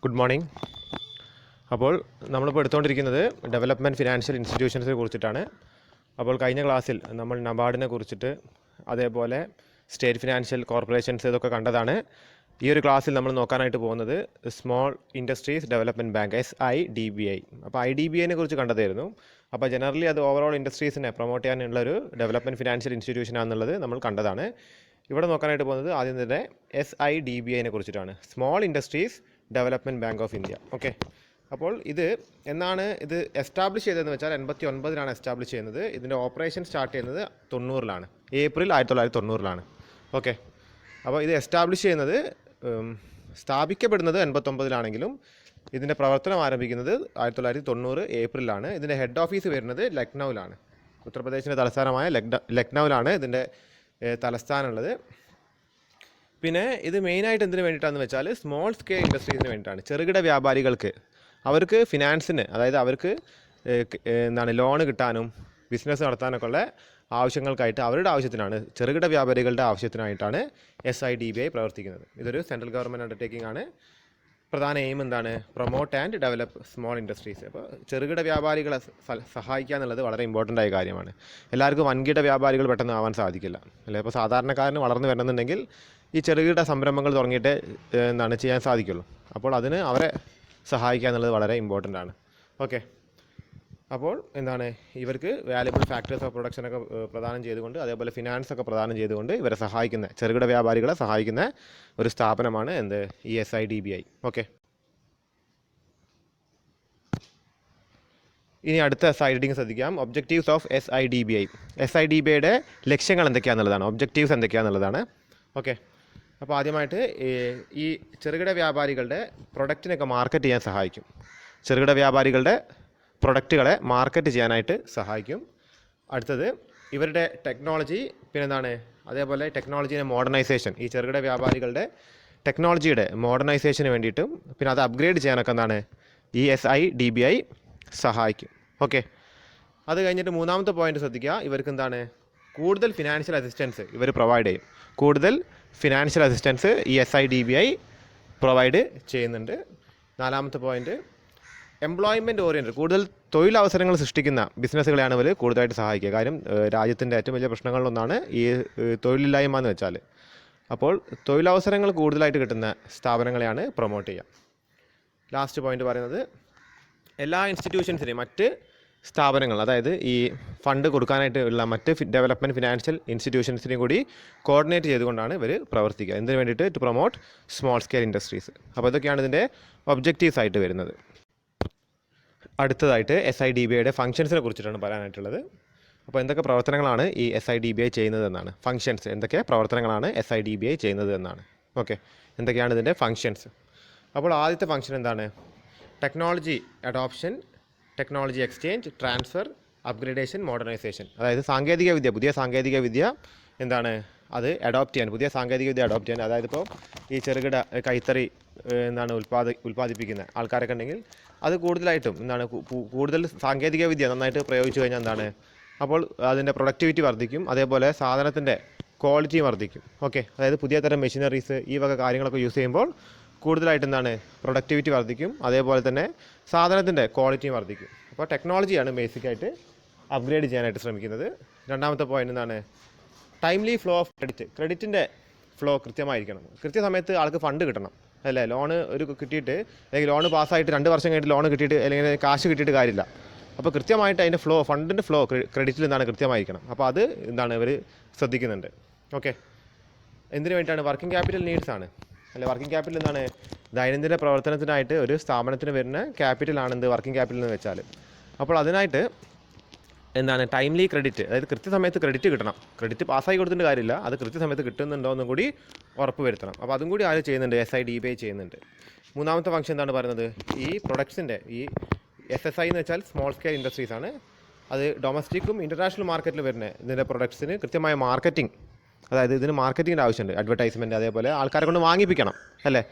Good morning. അപ്പോൾ നമ്മളിപ്പോൾ എടുത്തുകൊണ്ടിരിക്കുന്നത് development financial ഇൻസ്റ്റിറ്റ്യൂഷൻസിനെ കുറിച്ചിട്ടാണ്. അപ്പോൾ കഴിഞ്ഞ ക്ലാസ്സിൽ നമ്മൾ നബാർഡിനെ കുറിച്ചിട്ട് അതേപോലെ സ്റ്റേറ്റ് ഫിനാൻഷ്യൽ കോർപ്പറേഷൻസ് ഇതൊക്കെ കണ്ടതാണ്. ഈ ഒരു ക്ലാസ്സിൽ നമ്മൾ നോക്കാനായിട്ട് പോകുന്നത് small industries development bank SIDBI. അപ്പോൾ IDBIനെ കുറിച്ച് കണ്ടതായിരുന്നു. അപ്പോൾ ജനറലി അത് ഓവറോൾ ഇൻഡസ്ട്രീസിനെ പ്രൊമോട്ട് ചെയ്യാനുള്ളൊരു ഡെവലപ്മെൻറ്റ് ഫിനാൻഷ്യൽ ഇൻസ്റ്റിറ്റ്യൂഷനാണെന്നുള്ളത് നമ്മൾ കണ്ടതാണ്. ഇവിടെ നോക്കാനായിട്ട് പോകുന്നത് ആദ്യം തന്നെ SIDBIനെ കുറിച്ചിട്ടാണ്, small industries development bank of India. Okay, അപ്പോൾ ഇത് എന്നാണ് ഇത് എസ്റ്റാബ്ലിഷ് ചെയ്തതെന്ന് വെച്ചാൽ 89-ലാണ് എസ്റ്റാബ്ലിഷ് ചെയ്യുന്നത്. ഇതിൻ്റെ ഓപ്പറേഷൻ സ്റ്റാർട്ട് ചെയ്യുന്നത് 90-ലാണ്, ഏപ്രിൽ 1990-ലാണ്. ഓക്കെ, അപ്പോൾ ഇത് എസ്റ്റാബ്ലിഷ് ചെയ്യുന്നത് സ്ഥാപിക്കപ്പെടുന്നത് 89-ലാണെങ്കിലും ഇതിൻ്റെ പ്രവർത്തനം ആരംഭിക്കുന്നത് 1990 ഏപ്രിലാണ്. ഇതിൻ്റെ ഹെഡ് ഓഫീസ് വരുന്നത് ലക്നൗവിലാണ്. ഉത്തർപ്രദേശിൻ്റെ തലസ്ഥാനമായ ലക്നൗവിലാണ് ഇതിൻ്റെ തലസ്ഥാനമുള്ളത്. പിന്നെ ഇത് മെയിനായിട്ട് എന്തിനു വേണ്ടിയിട്ടാണെന്ന് വെച്ചാൽ സ്മോൾ സ്കെയിൽ ഇൻഡസ്ട്രീസിന് വേണ്ടിയിട്ടാണ്. ചെറുകിട വ്യാപാരികൾക്ക് അവർക്ക് ഫിനാൻസിന്, അതായത് അവർക്ക് ലോണ് കിട്ടാനും ബിസിനസ് നടത്താനൊക്കെ ഉള്ള ആവശ്യങ്ങൾക്കായിട്ട് അവരുടെ ആവശ്യത്തിനാണ്, ചെറുകിട വ്യാപാരികളുടെ ആവശ്യത്തിനായിട്ടാണ് SIDBI പ്രവർത്തിക്കുന്നത്. ഇതൊരു സെൻട്രൽ ഗവൺമെൻറ് അണ്ടർടേക്കിംഗ് ആണ്. പ്രധാന എയിം എന്താണ്? Promote and develop small industries. അപ്പോൾ ചെറുകിട വ്യാപാരികളെ സഹായിക്കുക എന്നുള്ളത് വളരെ ഇമ്പോർട്ടൻ്റ് ആയ കാര്യമാണ്. എല്ലാവർക്കും വൻകിട വ്യാപാരികൾ പെട്ടെന്ന് ആവാൻ സാധിക്കില്ല അല്ലേ? അപ്പോൾ സാധാരണക്കാരന് വളർന്നു വരണമെന്നുണ്ടെങ്കിൽ ഈ ചെറുകിട സംരംഭങ്ങൾ തുടങ്ങിയിട്ട് ചെയ്യാൻ സാധിക്കുള്ളൂ. അപ്പോൾ അതിന് അവരെ സഹായിക്കുക എന്നുള്ളത് വളരെ ഇമ്പോർട്ടൻ്റ് ആണ്. ഓക്കെ, അപ്പോൾ ഇവർക്ക് വാല്യുബിൾ ഫാക്ടേഴ്സ് ഓഫ് പ്രൊഡക്ഷനൊക്കെ പ്രദാനം ചെയ്തുകൊണ്ട് അതേപോലെ ഫിനാൻസ് ഒക്കെ പ്രദാനം ചെയ്തുകൊണ്ട് ഇവരെ സഹായിക്കുന്ന, ചെറുകിട വ്യാപാരികളെ സഹായിക്കുന്ന ഒരു സ്ഥാപനമാണ് ഈ SIDBI. ഓക്കെ, ഇനി അടുത്ത സൈഡിങ് ശ്രദ്ധിക്കാം. Objectives of SIDBI. SIDBIയുടെ ലക്ഷ്യങ്ങൾ എന്തൊക്കെയാണെന്നുള്ളതാണ്, ഒബ്ജക്റ്റീവ്സ് എന്തൊക്കെയാണെന്നുള്ളതാണ്. ഓക്കെ, അപ്പോൾ ആദ്യമായിട്ട് ഈ ചെറുകിട വ്യാപാരികളുടെ പ്രൊഡക്റ്റിനൊക്കെ മാർക്കറ്റ് ചെയ്യാൻ സഹായിക്കും. ചെറുകിട വ്യാപാരികളുടെ പ്രൊഡക്റ്റുകളെ മാർക്കറ്റ് ചെയ്യാനായിട്ട് സഹായിക്കും. അടുത്തത് ഇവരുടെ ടെക്നോളജി, അതേപോലെ ടെക്നോളജീൻ്റെ മോഡേണൈസേഷൻ, ഈ ചെറുകിട വ്യാപാരികളുടെ ടെക്നോളജിയുടെ മോഡേണൈസേഷന് വേണ്ടിയിട്ടും പിന്നെ അത് അപ്ഗ്രേഡ് ചെയ്യാനൊക്കെ ഈ SIDBI സഹായിക്കും. ഓക്കെ, അത് കഴിഞ്ഞിട്ട് മൂന്നാമത്തെ പോയിന്റ് ശ്രദ്ധിക്കുക. ഇവർക്ക് കൂടുതൽ ഫിനാൻഷ്യൽ അസിസ്റ്റൻസ് ഇവർ പ്രൊവൈഡ് ചെയ്യും. കൂടുതൽ ഫിനാൻഷ്യൽ അസിസ്റ്റൻസ് ഈ SIDBI പ്രൊവൈഡ് ചെയ്യുന്നുണ്ട്. നാലാമത്തെ പോയിന്റ്, എംപ്ലോയ്മെൻറ്റ് ഓറിയൻറ്റഡ്, കൂടുതൽ തൊഴിലവസരങ്ങൾ സൃഷ്ടിക്കുന്ന ബിസിനസ്സുകളെയാണ് ഇവർ കൂടുതലായിട്ട് സഹായിക്കുക. കാര്യം രാജ്യത്തിൻ്റെ ഏറ്റവും വലിയ പ്രശ്നങ്ങളിലൊന്നാണ് ഈ തൊഴിലില്ലായ്മ എന്ന് വെച്ചാൽ. അപ്പോൾ തൊഴിലവസരങ്ങൾ കൂടുതലായിട്ട് കിട്ടുന്ന സ്ഥാപനങ്ങളെയാണ് പ്രൊമോട്ട് ചെയ്യുക. ലാസ്റ്റ് പോയിന്റ് പറയുന്നത് എല്ലാ ഇൻസ്റ്റിറ്റ്യൂഷൻസിനെയും, മറ്റ് സ്ഥാപനങ്ങൾ, അതായത് ഈ ഫണ്ട് കൊടുക്കാനായിട്ട് ഉള്ള മറ്റ് ഡെവലപ്മെൻറ്റ് ഫിനാൻഷ്യൽ ഇൻസ്റ്റിറ്റ്യൂഷൻസിനെയും കൂടി കോർഡിനേറ്റ് ചെയ്തുകൊണ്ടാണ് ഇവർ പ്രവർത്തിക്കുക. എന്തിനു വേണ്ടിയിട്ട്? To promote small scale industries. അപ്പോൾ ഇതൊക്കെയാണ് ഇതിൻ്റെ ഒബ്ജക്റ്റീവ്സ് ആയിട്ട് വരുന്നത്. അടുത്തതായിട്ട് SIDBIയുടെ ഫംഗ്ഷൻസിനെ കുറിച്ചിട്ടാണ് പറയാനായിട്ടുള്ളത്. അപ്പോൾ എന്തൊക്കെ പ്രവർത്തനങ്ങളാണ് ഈ SIDBI ചെയ്യുന്നത് എന്നാണ്. ഫംഗ്ഷൻസ്, എന്തൊക്കെ പ്രവർത്തനങ്ങളാണ് SIDBI ചെയ്യുന്നത് എന്നാണ്. ഓക്കെ, എന്തൊക്കെയാണ് ഇതിൻ്റെ ഫംഗ്ഷൻസ്. അപ്പോൾ ആദ്യത്തെ ഫംഗ്ഷൻ എന്താണ്? Technology adoption, technology exchange, transfer, upgradation, modernisation. അതായത് സാങ്കേതികവിദ്യ, പുതിയ സാങ്കേതികവിദ്യ അത് അഡോപ്റ്റ് ചെയ്യാൻ, പുതിയ സാങ്കേതികവിദ്യ അഡോപ്റ്റ് ചെയ്യാൻ. അതായത് ഇപ്പോൾ ഈ ചെറുകിട കൈത്തറി ഉൽപ്പാദിപ്പിക്കുന്ന ആൾക്കാരൊക്കെ ഉണ്ടെങ്കിൽ അത് കൂടുതലായിട്ടും കൂടുതൽ സാങ്കേതികവിദ്യ നന്നായിട്ട് പ്രയോഗിച്ചു കഴിഞ്ഞാൽ അപ്പോൾ അതിൻ്റെ പ്രൊഡക്ടിവിറ്റി വർദ്ധിക്കും, അതേപോലെ സാധനത്തിൻ്റെ ക്വാളിറ്റി വർദ്ധിക്കും. ഓക്കെ, അതായത് പുതിയ തരം മെഷീനറീസ് ഈ വക കാര്യങ്ങളൊക്കെ യൂസ് ചെയ്യുമ്പോൾ കൂടുതലായിട്ട് പ്രൊഡക്ടിവിറ്റി വർദ്ധിക്കും, അതേപോലെ തന്നെ സാധനത്തിൻ്റെ ക്വാളിറ്റിയും വർദ്ധിക്കും. അപ്പോൾ ടെക്നോളജിയാണ് ബേസിക്കായിട്ട് അപ്ഗ്രേഡ് ചെയ്യാനായിട്ട് ശ്രമിക്കുന്നത്. രണ്ടാമത്തെ പോയിന്റ് ടൈംലി ഫ്ലോ ഓഫ് ക്രെഡിറ്റിൻ്റെ ഫ്ലോ കൃത്യമായിരിക്കണം. കൃത്യസമയത്ത് ആൾക്ക് ഫണ്ട് കിട്ടണം അല്ലേ? ലോണ് കിട്ടിയിട്ട്, അല്ലെങ്കിൽ ലോണ് പാസ്സായിട്ട് 2 വർഷം കഴിഞ്ഞിട്ട് ലോണ് കിട്ടിയിട്ട് അല്ലെങ്കിൽ കാശ് കിട്ടിയിട്ട് കാര്യമില്ല. അപ്പോൾ കൃത്യമായിട്ട് അതിൻ്റെ ഫ്ലോ, ഫണ്ടിൻ്റെ ഫ്ലോ ക്രെഡിറ്റിൽ കൃത്യമായിരിക്കണം. അപ്പോൾ അത് ഇവർ ശ്രദ്ധിക്കുന്നുണ്ട്. ഓക്കെ, എന്തിനു വേണ്ടിയിട്ടാണ്? വർക്കിംഗ് ക്യാപിറ്റൽ നീഡ്സ് ആണ് അല്ലെ? വർക്കിംഗ് ക്യാപിറ്റൽ ദൈനംദിന പ്രവർത്തനത്തിനായിട്ട് ഒരു സ്ഥാപനത്തിന് വരുന്ന ക്യാപിറ്റലാണ് വർക്കിംഗ് ക്യാപിറ്റൽ എന്ന് വെച്ചാൽ. അപ്പോൾ അതിനായിട്ട് ടൈംലി ക്രെഡിറ്റ്, അതായത് കൃത്യസമയത്ത് ക്രെഡിറ്റ് കിട്ടണം. ക്രെഡിറ്റ് പാസ്സായി കൊടുത്തിട്ട് കാര്യമില്ല, അത് കൃത്യസമയത്ത് കിട്ടുന്നുണ്ടോ എന്നും കൂടി ഉറപ്പ് വരുത്തണം. അപ്പോൾ അതും കൂടി ആര് ചെയ്യുന്നുണ്ട്? SIDBI ചെയ്യുന്നുണ്ട്. മൂന്നാമത്തെ ഫംഗ്ഷൻ പറയുന്നത് ഈ പ്രൊഡക്ട്സിൻ്റെ, ഈ SSI എന്ന് വെച്ചാൽ സ്മോൾ സ്കെയിൽ ഇൻഡസ്ട്രീസ് ആണ്. അത് ഡൊമസ്റ്റിക്കും ഇൻ്റർനാഷണൽ മാർക്കറ്റിൽ വരുന്ന ഇതിൻ്റെ പ്രൊഡക്ട്സിന് കൃത്യമായ മാർക്കറ്റിംഗ്, അതായത് ഇതിന് മാർക്കറ്റിങ്ങിൻ്റെ ആവശ്യമുണ്ട്, അഡ്വർടൈസ്മെൻറ്റ്, അതേപോലെ ആൾക്കാരെ കൊണ്ട് വാങ്ങിപ്പിക്കണം അല്ലേ?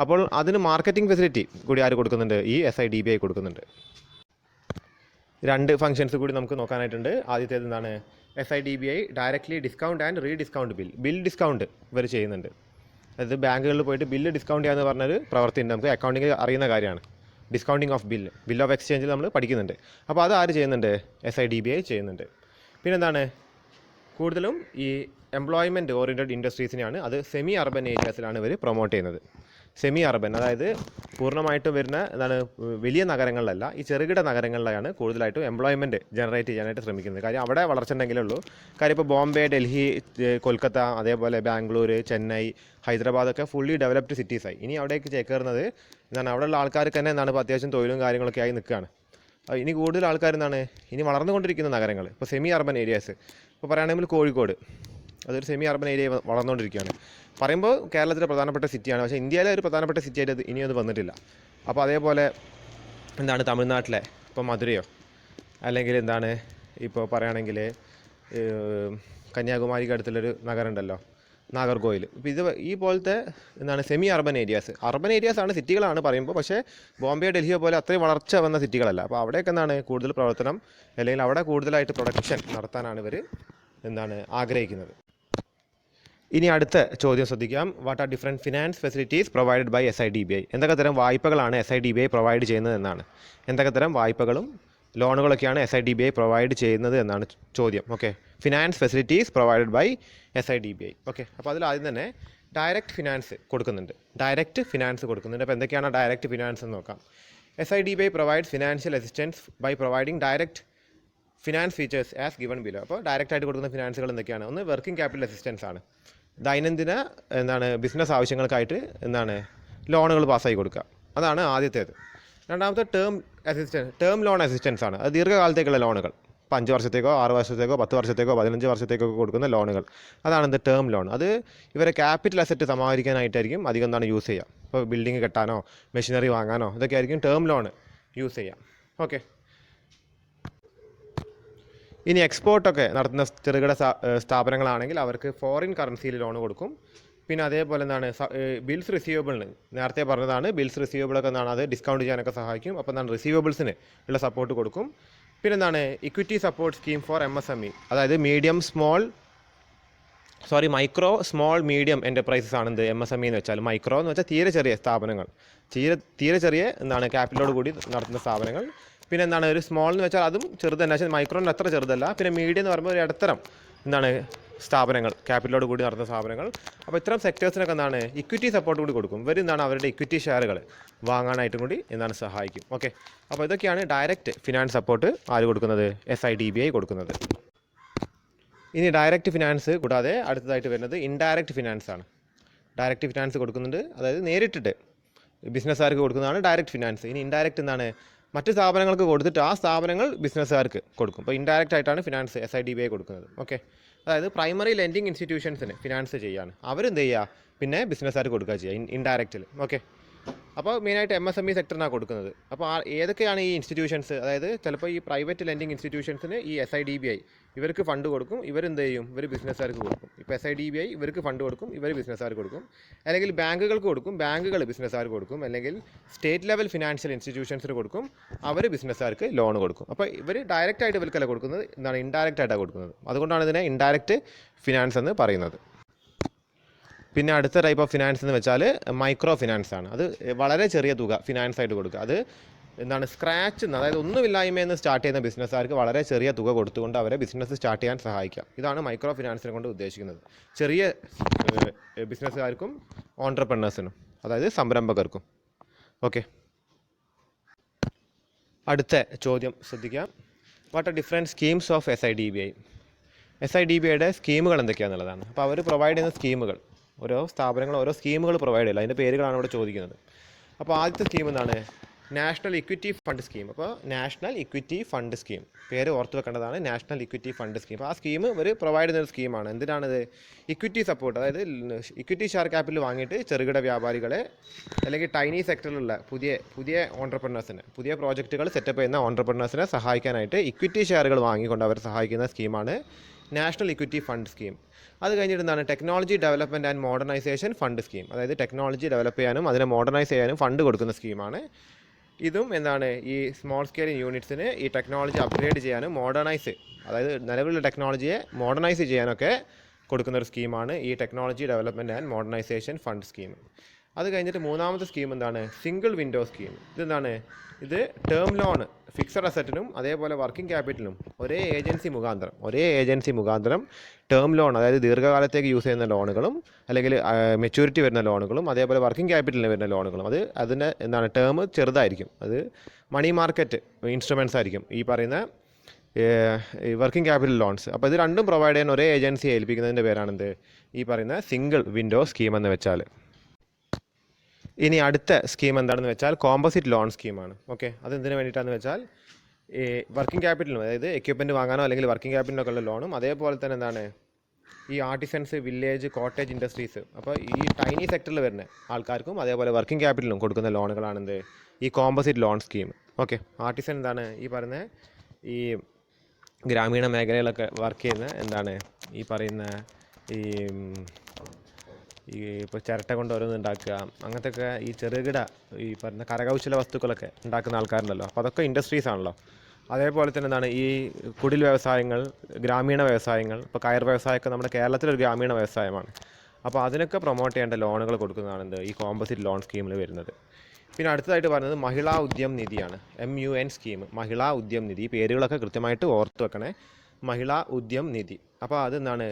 അപ്പോൾ അതിന് മാർക്കറ്റിംഗ് ഫെസിലിറ്റി കൂടി ആര് കൊടുക്കുന്നുണ്ട്? ഈ SIDBI കൊടുക്കുന്നുണ്ട്. 2 ഫംഗ്ഷൻസ് കൂടി നമുക്ക് നോക്കാനായിട്ടുണ്ട്. ആദ്യത്തേത് SIDBI directly discount and rediscount bill discount ഇവർ ചെയ്യുന്നുണ്ട്. അതായത് ബാങ്കുകളിൽ പോയിട്ട് ബില്ല് ഡിസ്കൗണ്ട് ചെയ്യാന്ന് പറഞ്ഞൊരു പ്രവൃത്തി ഉണ്ട്, നമുക്ക് അക്കൗണ്ടിങ്ങിൽ അറിയുന്ന കാര്യമാണ്. ഡിസ്കൗണ്ടിങ് ഓഫ് ബിൽ ഓഫ് എക്സ്ചേഞ്ചിൽ നമ്മൾ പഠിക്കുന്നുണ്ട്. അപ്പോൾ അത് ആര് ചെയ്യുന്നുണ്ട്? SIDBI ചെയ്യുന്നുണ്ട്. പിന്നെന്താണ്, കൂടുതലും ഈ എംപ്ലോയ്മെൻറ്റ് ഓറിയൻറ്റഡ് ഇൻഡസ്ട്രീസിനെയാണ്, അത് സെമി അർബൻ ഏരിയാസിലാണ് ഇവർ പ്രൊമോട്ട് ചെയ്യുന്നത്. സെമി അർബൻ അതായത് പൂർണ്ണമായിട്ടും വരുന്ന എന്താണ് വലിയ നഗരങ്ങളിലല്ല, ഈ ചെറുകിട നഗരങ്ങളിലാണ് കൂടുതലായിട്ടും എംപ്ലോയ്മെൻറ്റ് ജനറേറ്റ് ചെയ്യാനായിട്ട് ശ്രമിക്കുന്നത്. കാര്യം അവിടെ വളർച്ച ഉണ്ടെങ്കിലേ ഉള്ളൂ. കാര്യം ഇപ്പോൾ ബോംബെ, ഡൽഹി, കൊൽക്കത്ത, അതേപോലെ ബാംഗ്ലൂർ, ചെന്നൈ, ഹൈദരാബാദൊക്കെ ഫുള്ളി ഡെവലപ്ഡ് സിറ്റീസായി. ഇനി അവിടേക്ക് ചേക്കേറുന്നത് എന്താണ്, അവിടെയുള്ള ആൾക്കാർക്ക് തന്നെ എന്താണ് ഇപ്പോൾ അത്യാവശ്യം തൊഴിലും കാര്യങ്ങളൊക്കെ ആയി നിൽക്കുകയാണ്. ഇനി കൂടുതൽ ആൾക്കാർ എന്താണ് ഇനി വളർന്നുകൊണ്ടിരിക്കുന്ന നഗരങ്ങൾ, ഇപ്പോൾ സെമി അർബൻ ഏരിയാസ്, ഇപ്പോൾ പറയുകയാണെങ്കിൽ കോഴിക്കോട് അതൊരു സെമി അർബൻ ഏരിയ വളർന്നുകൊണ്ടിരിക്കുകയാണ്. പറയുമ്പോൾ കേരളത്തിലെ പ്രധാനപ്പെട്ട സിറ്റിയാണ്, പക്ഷേ ഇന്ത്യയിലെ ഒരു പ്രധാനപ്പെട്ട സിറ്റിയായിട്ട് അത് ഇനിയൊന്നും വന്നിട്ടില്ല. അപ്പോൾ അതേപോലെ എന്താണ് തമിഴ്നാട്ടിലെ ഇപ്പോൾ മധുരയോ അല്ലെങ്കിൽ എന്താണ് ഇപ്പോൾ പറയുകയാണെങ്കിൽ കന്യാകുമാരിക്ക് അടുത്തുള്ളൊരു നഗരം ഉണ്ടല്ലോ, നാഗർകോയിൽ. ഇപ്പോൾ ഇത് ഈ പോലത്തെ എന്താണ് സെമി അർബൻ ഏരിയാസാണ്, സിറ്റികളാണ് പറയുമ്പോൾ. പക്ഷേ ബോംബെ, ഡൽഹിയോ പോലെ അത്രയും വളർച്ച വന്ന സിറ്റികളല്ല. അപ്പോൾ അവിടെയൊക്കെ എന്താണ് കൂടുതൽ പ്രവർത്തനം അല്ലെങ്കിൽ അവിടെ കൂടുതലായിട്ട് പ്രൊഡക്ഷൻ നടത്താനാണ് ഇവർ എന്താണ് ആഗ്രഹിക്കുന്നത്. ഇനി അടുത്ത ചോദ്യം ശ്രദ്ധിക്കാം. What are different finance facilities provided by SIDBI? എന്തൊക്കെ തരം വായ്പകളാണ് SIDBI പ്രൊവൈഡ് ചെയ്യുന്നത് എന്നാണ്. എന്തൊക്കെ തരം വായ്പകളും ലോണുകളൊക്കെയാണ് SIDBI പ്രൊവൈഡ് ചെയ്യുന്നത് എന്നാണ് ചോദ്യം. Okay, finance facilities provided by SIDBI. Okay, അപ്പോൾ അതിൽ ആദ്യം തന്നെ ഡയറക്റ്റ് ഫിനാൻസ് കൊടുക്കുന്നുണ്ട്. അപ്പോൾ എന്തൊക്കെയാണ് ഡയറക്റ്റ് ഫിനാൻസ് എന്ന് നോക്കാം. SIDBI provides financial assistance by providing direct finance features as given below. അപ്പോൾ ഡയറക്റ്റ് ആയിട്ട് കൊടുക്കുന്ന ഫിനാൻസുകൾ എന്തൊക്കെയാണ്? ഒന്ന് വർക്കിംഗ് ക്യാപിറ്റൽ അസിസ്റ്റൻസ് ആണ്, ദൈനംദിന എന്താണ് ബിസിനസ് ആവശ്യങ്ങൾക്കായിട്ട് എന്താണ് ലോണുകൾ പാസ്സായി കൊടുക്കുക, അതാണ് ആദ്യത്തേത്. രണ്ടാമത്തെ ടേം ലോൺ അസിസ്റ്റൻസ് ആണ്, അത് ദീർഘകാലത്തേക്കുള്ള ലോണുകൾ, ഇപ്പോൾ 5 വർഷത്തേക്കോ 6 വർഷത്തേക്കോ 10 വർഷത്തേക്കോ 15 വർഷത്തേക്കോ കൊടുക്കുന്ന ലോണുകൾ, അതാണ് ടേം ലോൺ. അത് ഇവരെ ക്യാപിറ്റൽ അസറ്റ് സമാഹരിക്കാനായിട്ടായിരിക്കും അധികം എന്താണ് യൂസ് ചെയ്യുക. ഇപ്പോൾ ബിൽഡിംഗ് കെട്ടാനോ മെഷീനറി വാങ്ങാനോ ഇതൊക്കെ ആയിരിക്കും ടേം ലോൺ യൂസ് ചെയ്യുക. ഓക്കെ, ഇനി എക്സ്പോർട്ടൊക്കെ നടത്തുന്ന ചെറുകിട സ്ഥാപനങ്ങളാണെങ്കിൽ അവർക്ക് ഫോറിൻ കറൻസിയിൽ ലോൺ കൊടുക്കും. പിന്നെ അതേപോലെ എന്താണ് ബിൽസ് റിസീവബിളിന് നേരത്തെ പറഞ്ഞതാണ്, ബിൽസ് റിസീവബിളൊക്കെ എന്താണ് അത് ഡിസ്കൗണ്ട് ചെയ്യാനൊക്കെ സഹായിക്കും. അപ്പോൾ എന്താണ് റിസീവബിൾസിന് ഉള്ള സപ്പോർട്ട് കൊടുക്കും. പിന്നെ എന്താണ് equity support scheme for MSME, അതായത് മൈക്രോ സ്മോൾ മീഡിയം എൻ്റർപ്രൈസസ് ആണ് എന്ത് MSME എന്ന് വെച്ചാൽ. മൈക്രോ എന്ന് വെച്ചാൽ തീരെ ചെറിയ സ്ഥാപനങ്ങൾ, തീരെ ചെറിയ എന്താണ് ക്യാപിറ്റലോട് കൂടി നടത്തുന്ന സ്ഥാപനങ്ങൾ. പിന്നെ എന്താണ് ഒരു സ്മോൾ എന്ന് വെച്ചാൽ അതും ചെറുത് തന്നെ, പക്ഷേ മൈക്രോൻ്റെ അത്ര ചെറുതല്ല. പിന്നെ മീഡിയം എന്ന് പറയുമ്പോൾ ഒരു ഇടത്തരം എന്താണ് സ്ഥാപനങ്ങൾ, ക്യാപിറ്റലോട് കൂടി നടത്തുന്ന സ്ഥാപനങ്ങൾ. അപ്പോൾ ഇത്തരം സെക്ടേഴ്സിനൊക്കെ എന്താണ് ഇക്വിറ്റി സപ്പോർട്ട് കൂടി കൊടുക്കും. ഇവർ എന്താണ് അവരുടെ ഇക്വിറ്റി ഷെയറുകൾ വാങ്ങാനായിട്ടും കൂടി എന്താണ് സഹായിക്കും. ഓക്കെ, അപ്പോൾ ഇതൊക്കെയാണ് ഡയറക്റ്റ് ഫിനാൻസ് സപ്പോർട്ട് ആര് കൊടുക്കുന്നത്? SIDBI കൊടുക്കുന്നത്. ഇനി ഡയറക്റ്റ് ഫിനാൻസ് കൂടാതെ അടുത്തതായിട്ട് വരുന്നത് ഇൻഡയറക്റ്റ് ഫിനാൻസ് ആണ്. ഡയറക്റ്റ് ഫിനാൻസ് കൊടുക്കുന്നുണ്ട്, അതായത് നേരിട്ടിട്ട് ബിസിനസ്സുകാർക്ക് കൊടുക്കുന്നതാണ് ഡയറക്റ്റ് ഫിനാൻസ്. ഇനി ഇൻഡയറക്റ്റ് എന്താണ് മറ്റ് സ്ഥാപനങ്ങൾക്ക് കൊടുത്തിട്ട് ആ സ്ഥാപനങ്ങൾ ബിസിനസ്സുകാർക്ക് കൊടുക്കും. അപ്പോൾ ഇൻഡയറക്റ്റ് ആയിട്ടാണ് ഫിനാൻസ് SIDBI കൊടുക്കുന്നത്. ഓക്കെ, അതായത് പ്രൈമറി ലെൻഡിങ് ഇൻസ്റ്റിറ്റ്യൂഷൻസിന് ഫിനാൻസ് ചെയ്യാണ്, അവരെന്ത് ചെയ്യുക പിന്നെ ബിസിനസ്സുകാർക്ക് കൊടുക്കുക ചെയ്യുക ഇൻഡയറക്റ്റിൽ. ഓക്കെ, അപ്പോൾ മെയിനായിട്ട് MSME സെക്ടറിനാണ് കൊടുക്കുന്നത്. അപ്പോൾ ഏതൊക്കെയാണ് ഈ ഇൻസ്റ്റിറ്റ്യൂഷൻസ്? അതായത് ചിലപ്പോൾ ഈ പ്രൈവറ്റ് ലെൻഡിങ് ഇൻസ്റ്റിറ്റ്യൂഷൻസിന് ഈ SIDBI ഇവർക്ക് ഫണ്ട് കൊടുക്കും, ഇവരെന്ത് ചെയ്യും ഇവർ ബിസിനസ്സുകാർക്ക് കൊടുക്കും. ഇപ്പോൾ SIDBI ഇവർക്ക് ഫണ്ട് കൊടുക്കും, ഇവർ ബിസിനസ്സുകാർക്ക് കൊടുക്കും. അല്ലെങ്കിൽ ബാങ്കുകൾക്ക് കൊടുക്കും, ബാങ്കുകൾ ബിസിനസ്സുകാർക്ക് കൊടുക്കും. അല്ലെങ്കിൽ സ്റ്റേറ്റ് ലെവൽ ഫിനാൻഷ്യൽ ഇൻസ്റ്റിറ്റ്യൂഷൻസിന് കൊടുക്കും, അവർ ബിസിനസ്സുകാർക്ക് ലോൺ കൊടുക്കും. അപ്പോൾ ഇവർ ഡയറക്റ്റ് ആയിട്ട് ഇവർക്കല്ല കൊടുക്കുന്നത്, എന്താണ് ഇൻഡയറക്റ്റ് ആയിട്ടാണ് കൊടുക്കുന്നത്. അതുകൊണ്ടാണ് ഇതിനെ ഇൻഡയറക്റ്റ് ഫിനാൻസ് എന്ന് പറയുന്നത്. പിന്നെ അടുത്ത ടൈപ്പ് ഓഫ് ഫിനാൻസ് എന്ന് വെച്ചാൽ മൈക്രോ ഫിനാൻസ് ആണ്. അത് വളരെ ചെറിയ തുക ഫിനാൻസ് ആയിട്ട് കൊടുക്കുക. അത് എന്താണ് സ്ക്രാച്ച് എന്ന്, അതായത് ഒന്നുമില്ലായ്മയെന്ന് സ്റ്റാർട്ട് ചെയ്യുന്ന ബിസിനസ്സുകാർക്ക് വളരെ ചെറിയ തുക കൊടുത്തുകൊണ്ട് അവരെ ബിസിനസ് സ്റ്റാർട്ട് ചെയ്യാൻ സഹായിക്കാം. ഇതാണ് മൈക്രോ ഫിനാൻസിനെ കൊണ്ട് ഉദ്ദേശിക്കുന്നത്. ചെറിയ ബിസിനസ്സുകാർക്കും ഓൺട്രപ്രനേഴ്സിനും, അതായത് സംരംഭകർക്കും. ഓക്കെ, അടുത്ത ചോദ്യം ശ്രദ്ധിക്കാം. What are different schemes of SIDBI? SIDBIയുടെ സ്കീമുകൾ എന്തൊക്കെയാണെന്നുള്ളതാണ്. അപ്പോൾ അവർ പ്രൊവൈഡ് ചെയ്യുന്ന സ്കീമുകൾ, ഓരോ സ്ഥാപനങ്ങൾ ഓരോ സ്കീമുകൾ പ്രൊവൈഡ് ചെയ്യില്ല, അതിൻ്റെ പേരുകളാണ് ഇവിടെ ചോദിക്കുന്നത്. അപ്പോൾ ആദ്യത്തെ സ്കീം എന്താണ്? National equity fund scheme. അപ്പോൾ നാഷണൽ ഇക്വിറ്റി ഫണ്ട് സ്കീം പേര് ഓർത്ത് വെക്കേണ്ടതാണ്, നാഷണൽ ഇക്വിറ്റി ഫണ്ട് സ്കീം. അപ്പോൾ ആ സ്കീം ഒരു പ്രൊവൈഡ് ചെയ്യുന്ന ഒരു സ്കീമാണ്. എന്തിനാണിത്? ഇക്വിറ്റി സപ്പോർട്ട്, അതായത് ഇക്വിറ്റി ഷെയർ ക്യാപിറ്റൽ വാങ്ങിയിട്ട് ചെറുകിട വ്യാപാരികളെ അല്ലെങ്കിൽ ടൈനി സെക്ടറിലുള്ള പുതിയ ഓൺട്രപ്രനേഴ്സിനെ, പുതിയ പ്രോജക്റ്റുകൾ സെറ്റപ്പ് ചെയ്യുന്ന ഓൺട്രപ്രനേഴ്സിനെ സഹായിക്കാനായിട്ട് ഇക്വിറ്റി ഷെയറുകൾ വാങ്ങിക്കൊണ്ട് അവർ സഹായിക്കുന്ന സ്കീമാണ് നാഷണൽ ഇക്വിറ്റി ഫണ്ട് സ്കീം. അത് കഴിഞ്ഞിട്ട് എന്താണ്? Technology development and modernisation fund scheme. അതായത് ടെക്നോളജി ഡെവലപ്പ് ചെയ്യാനും അതിനെ മോഡേണൈസ് ചെയ്യാനും ഫണ്ട് കൊടുക്കുന്ന സ്കീമാണ്. ഇതും എന്താണ് ഈ സ്മോൾ സ്കെയിൽ യൂണിറ്റ്സിന് ഈ ടെക്നോളജി അപ്ഗ്രേഡ് ചെയ്യാനും മോഡേണൈസ്, അതായത് നിലവിലുള്ള ടെക്നോളജിയെ മോഡേണൈസ് ചെയ്യാനൊക്കെ കൊടുക്കുന്ന ഒരു സ്കീമാണ് ഈ technology development and modernisation fund scheme. അത് കഴിഞ്ഞിട്ട് മൂന്നാമത്തെ സ്കീം എന്താണ്? Single window scheme. ഇതെന്താണ്? ഇത് ടേം ലോൺ ഫിക്സഡ് അസറ്റിനും അതേപോലെ വർക്കിംഗ് ക്യാപിറ്റലിനും ഒരേ ഏജൻസി മുഖാന്തരം ടേം ലോൺ, അതായത് ദീർഘകാലത്തേക്ക് യൂസ് ചെയ്യുന്ന ലോണുകളും അല്ലെങ്കിൽ മെച്യൂരിറ്റി വരുന്ന ലോണുകളും അതേപോലെ വർക്കിംഗ് ക്യാപിറ്റലിന് വരുന്ന ലോണുകളും അതിൻ്റെ എന്താണ് ടേം ചെറുതായിരിക്കും. അത് മണി മാർക്കറ്റ് ഇൻസ്ട്രുമെൻറ്റ്സ് ആയിരിക്കും ഈ പറയുന്ന വർക്കിംഗ് ക്യാപിറ്റൽ ലോൺസ്. അപ്പോൾ ഇത് രണ്ടും പ്രൊവൈഡ് ചെയ്യാൻ ഒരേ ഏജൻസിയെ ഏൽപ്പിക്കുന്നതിൻ്റെ പേരാണെന്ത്? ഈ പറയുന്ന സിംഗിൾ വിൻഡോ സ്കീം എന്ന് വെച്ചാൽ. ഇനി അടുത്ത സ്കീം എന്താണെന്ന് വെച്ചാൽ കോമ്പോസിറ്റ് ലോൺ സ്കീമാണ്. ഓക്കെ, അതെന്തിനു വേണ്ടിയിട്ടാണെന്ന് വെച്ചാൽ ഈ വർക്കിംഗ് ക്യാപിറ്റലിനും, അതായത് എക്യുപ്മെൻറ്റ് വാങ്ങാനോ അല്ലെങ്കിൽ വർക്കിംഗ് ക്യാപിറ്റലിനൊക്കെ ഉള്ള ലോണും അതേപോലെ തന്നെ എന്താണ് ഈ ആർട്ടിസൻസ്, വില്ലേജ്, കോട്ടേജ് ഇൻഡസ്ട്രീസ്, അപ്പോൾ ഈ ടൈനി സെക്ടറിൽ വരുന്ന ആൾക്കാർക്കും അതേപോലെ വർക്കിംഗ് ക്യാപിറ്റലിനും കൊടുക്കുന്ന ലോണുകളാണെന്ത്? ഈ composite loan scheme. Okay, artisan എന്താണ്? ഈ പറയുന്ന ഈ ഗ്രാമീണ മേഖലയിലൊക്കെ വർക്ക് ചെയ്യുന്ന എന്താണ് ഈ പറയുന്ന ഈ ഇപ്പോൾ ചിരട്ട കൊണ്ട് ഓരോന്ന് ഉണ്ടാക്കുക, അങ്ങനത്തെയൊക്കെ ഈ ചെറുകിട ഈ പറഞ്ഞ കരകൗശല വസ്തുക്കളൊക്കെ ഉണ്ടാക്കുന്ന ആൾക്കാരുണ്ടല്ലോ. അപ്പോൾ അതൊക്കെ ഇൻഡസ്ട്രീസ് ആണല്ലോ. അതേപോലെ തന്നെ എന്താണ് ഈ കുടിൽ വ്യവസായങ്ങൾ, ഗ്രാമീണ വ്യവസായങ്ങൾ, ഇപ്പോൾ കയർ വ്യവസായമൊക്കെ നമ്മുടെ കേരളത്തിലൊരു ഗ്രാമീണ വ്യവസായമാണ്. അപ്പോൾ അതിനൊക്കെ പ്രൊമോട്ട് ചെയ്യേണ്ട ലോണുകൾ കൊടുക്കുന്നതാണ് ഈ കോമ്പോസിറ്റ് ലോൺ സ്കീമിൽ വരുന്നത്. പിന്നെ അടുത്തതായിട്ട് പറയുന്നത് മഹിളാ ഉദ്യം നിധിയാണ്. MUN സ്കീം, മഹിളാ ഉദ്യം നിധി. ഈ പേരുകളൊക്കെ കൃത്യമായിട്ട് ഓർത്ത് വെക്കണേ. മഹിളാ ഉദ്യം നിധി. അപ്പോൾ അതെന്താണ്?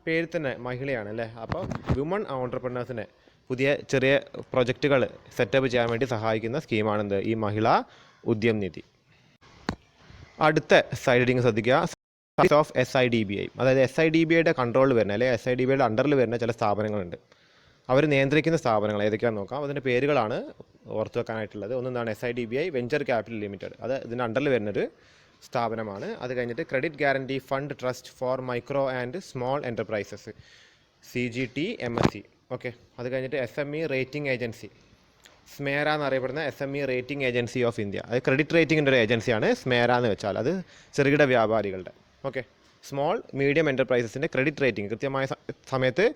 പേര് തന്നെ മഹിളയാണ് അല്ലേ. അപ്പോൾ വിമൺ ഓൺട്രപ്രണേഴ്സിനെ പുതിയ ചെറിയ പ്രൊജക്റ്റുകൾ സെറ്റപ്പ് ചെയ്യാൻ വേണ്ടി സഹായിക്കുന്ന സ്കീമാണെന്ത്? ഈ മഹിളാ ഉദ്യം നിധി. അടുത്ത സൈഡിങ് ശ്രദ്ധിക്കുക, ഓഫ് SIDBI. അതായത് SIDBIയുടെ കൺട്രോളിൽ വരുന്ന അല്ലെങ്കിൽ SIDBIയുടെ അണ്ടറിൽ വരുന്ന ചില സ്ഥാപനങ്ങളുണ്ട്. അവർ നിയന്ത്രിക്കുന്ന സ്ഥാപനങ്ങൾ ഏതൊക്കെയാണെന്ന് നോക്കാം. അതിൻ്റെ പേരുകളാണ് ഓർത്ത് വെക്കാനായിട്ടുള്ളത്. ഒന്നെന്താണ് SIDBI വെഞ്ചർ ക്യാപിറ്റൽ ലിമിറ്റഡ്. അത് ഇതിൻ്റെ അണ്ടറിൽ വരുന്നൊരു സ്ഥാപനമാണ്. അത് കഴിഞ്ഞിട്ട് credit guarantee fund trust for micro and small enterprises, CGTMSE. Okay, അത് കഴിഞ്ഞിട്ട് SME റേറ്റിംഗ് ഏജൻസി, സ്മേര എന്നറിയപ്പെടുന്ന SME rating agency of India. അത് ക്രെഡിറ്റ് റേറ്റിംഗിൻ്റെ ഒരു ഏജൻസിയാണ് സ്മേര എന്ന് വെച്ചാൽ. അത് ചെറുകിട വ്യാപാരികളുടെ. ഓക്കെ, സ്മോൾ മീഡിയം എൻ്റർപ്രൈസസിൻ്റെ ക്രെഡിറ്റ് റേറ്റിംഗ് കൃത്യമായ സമയത്ത്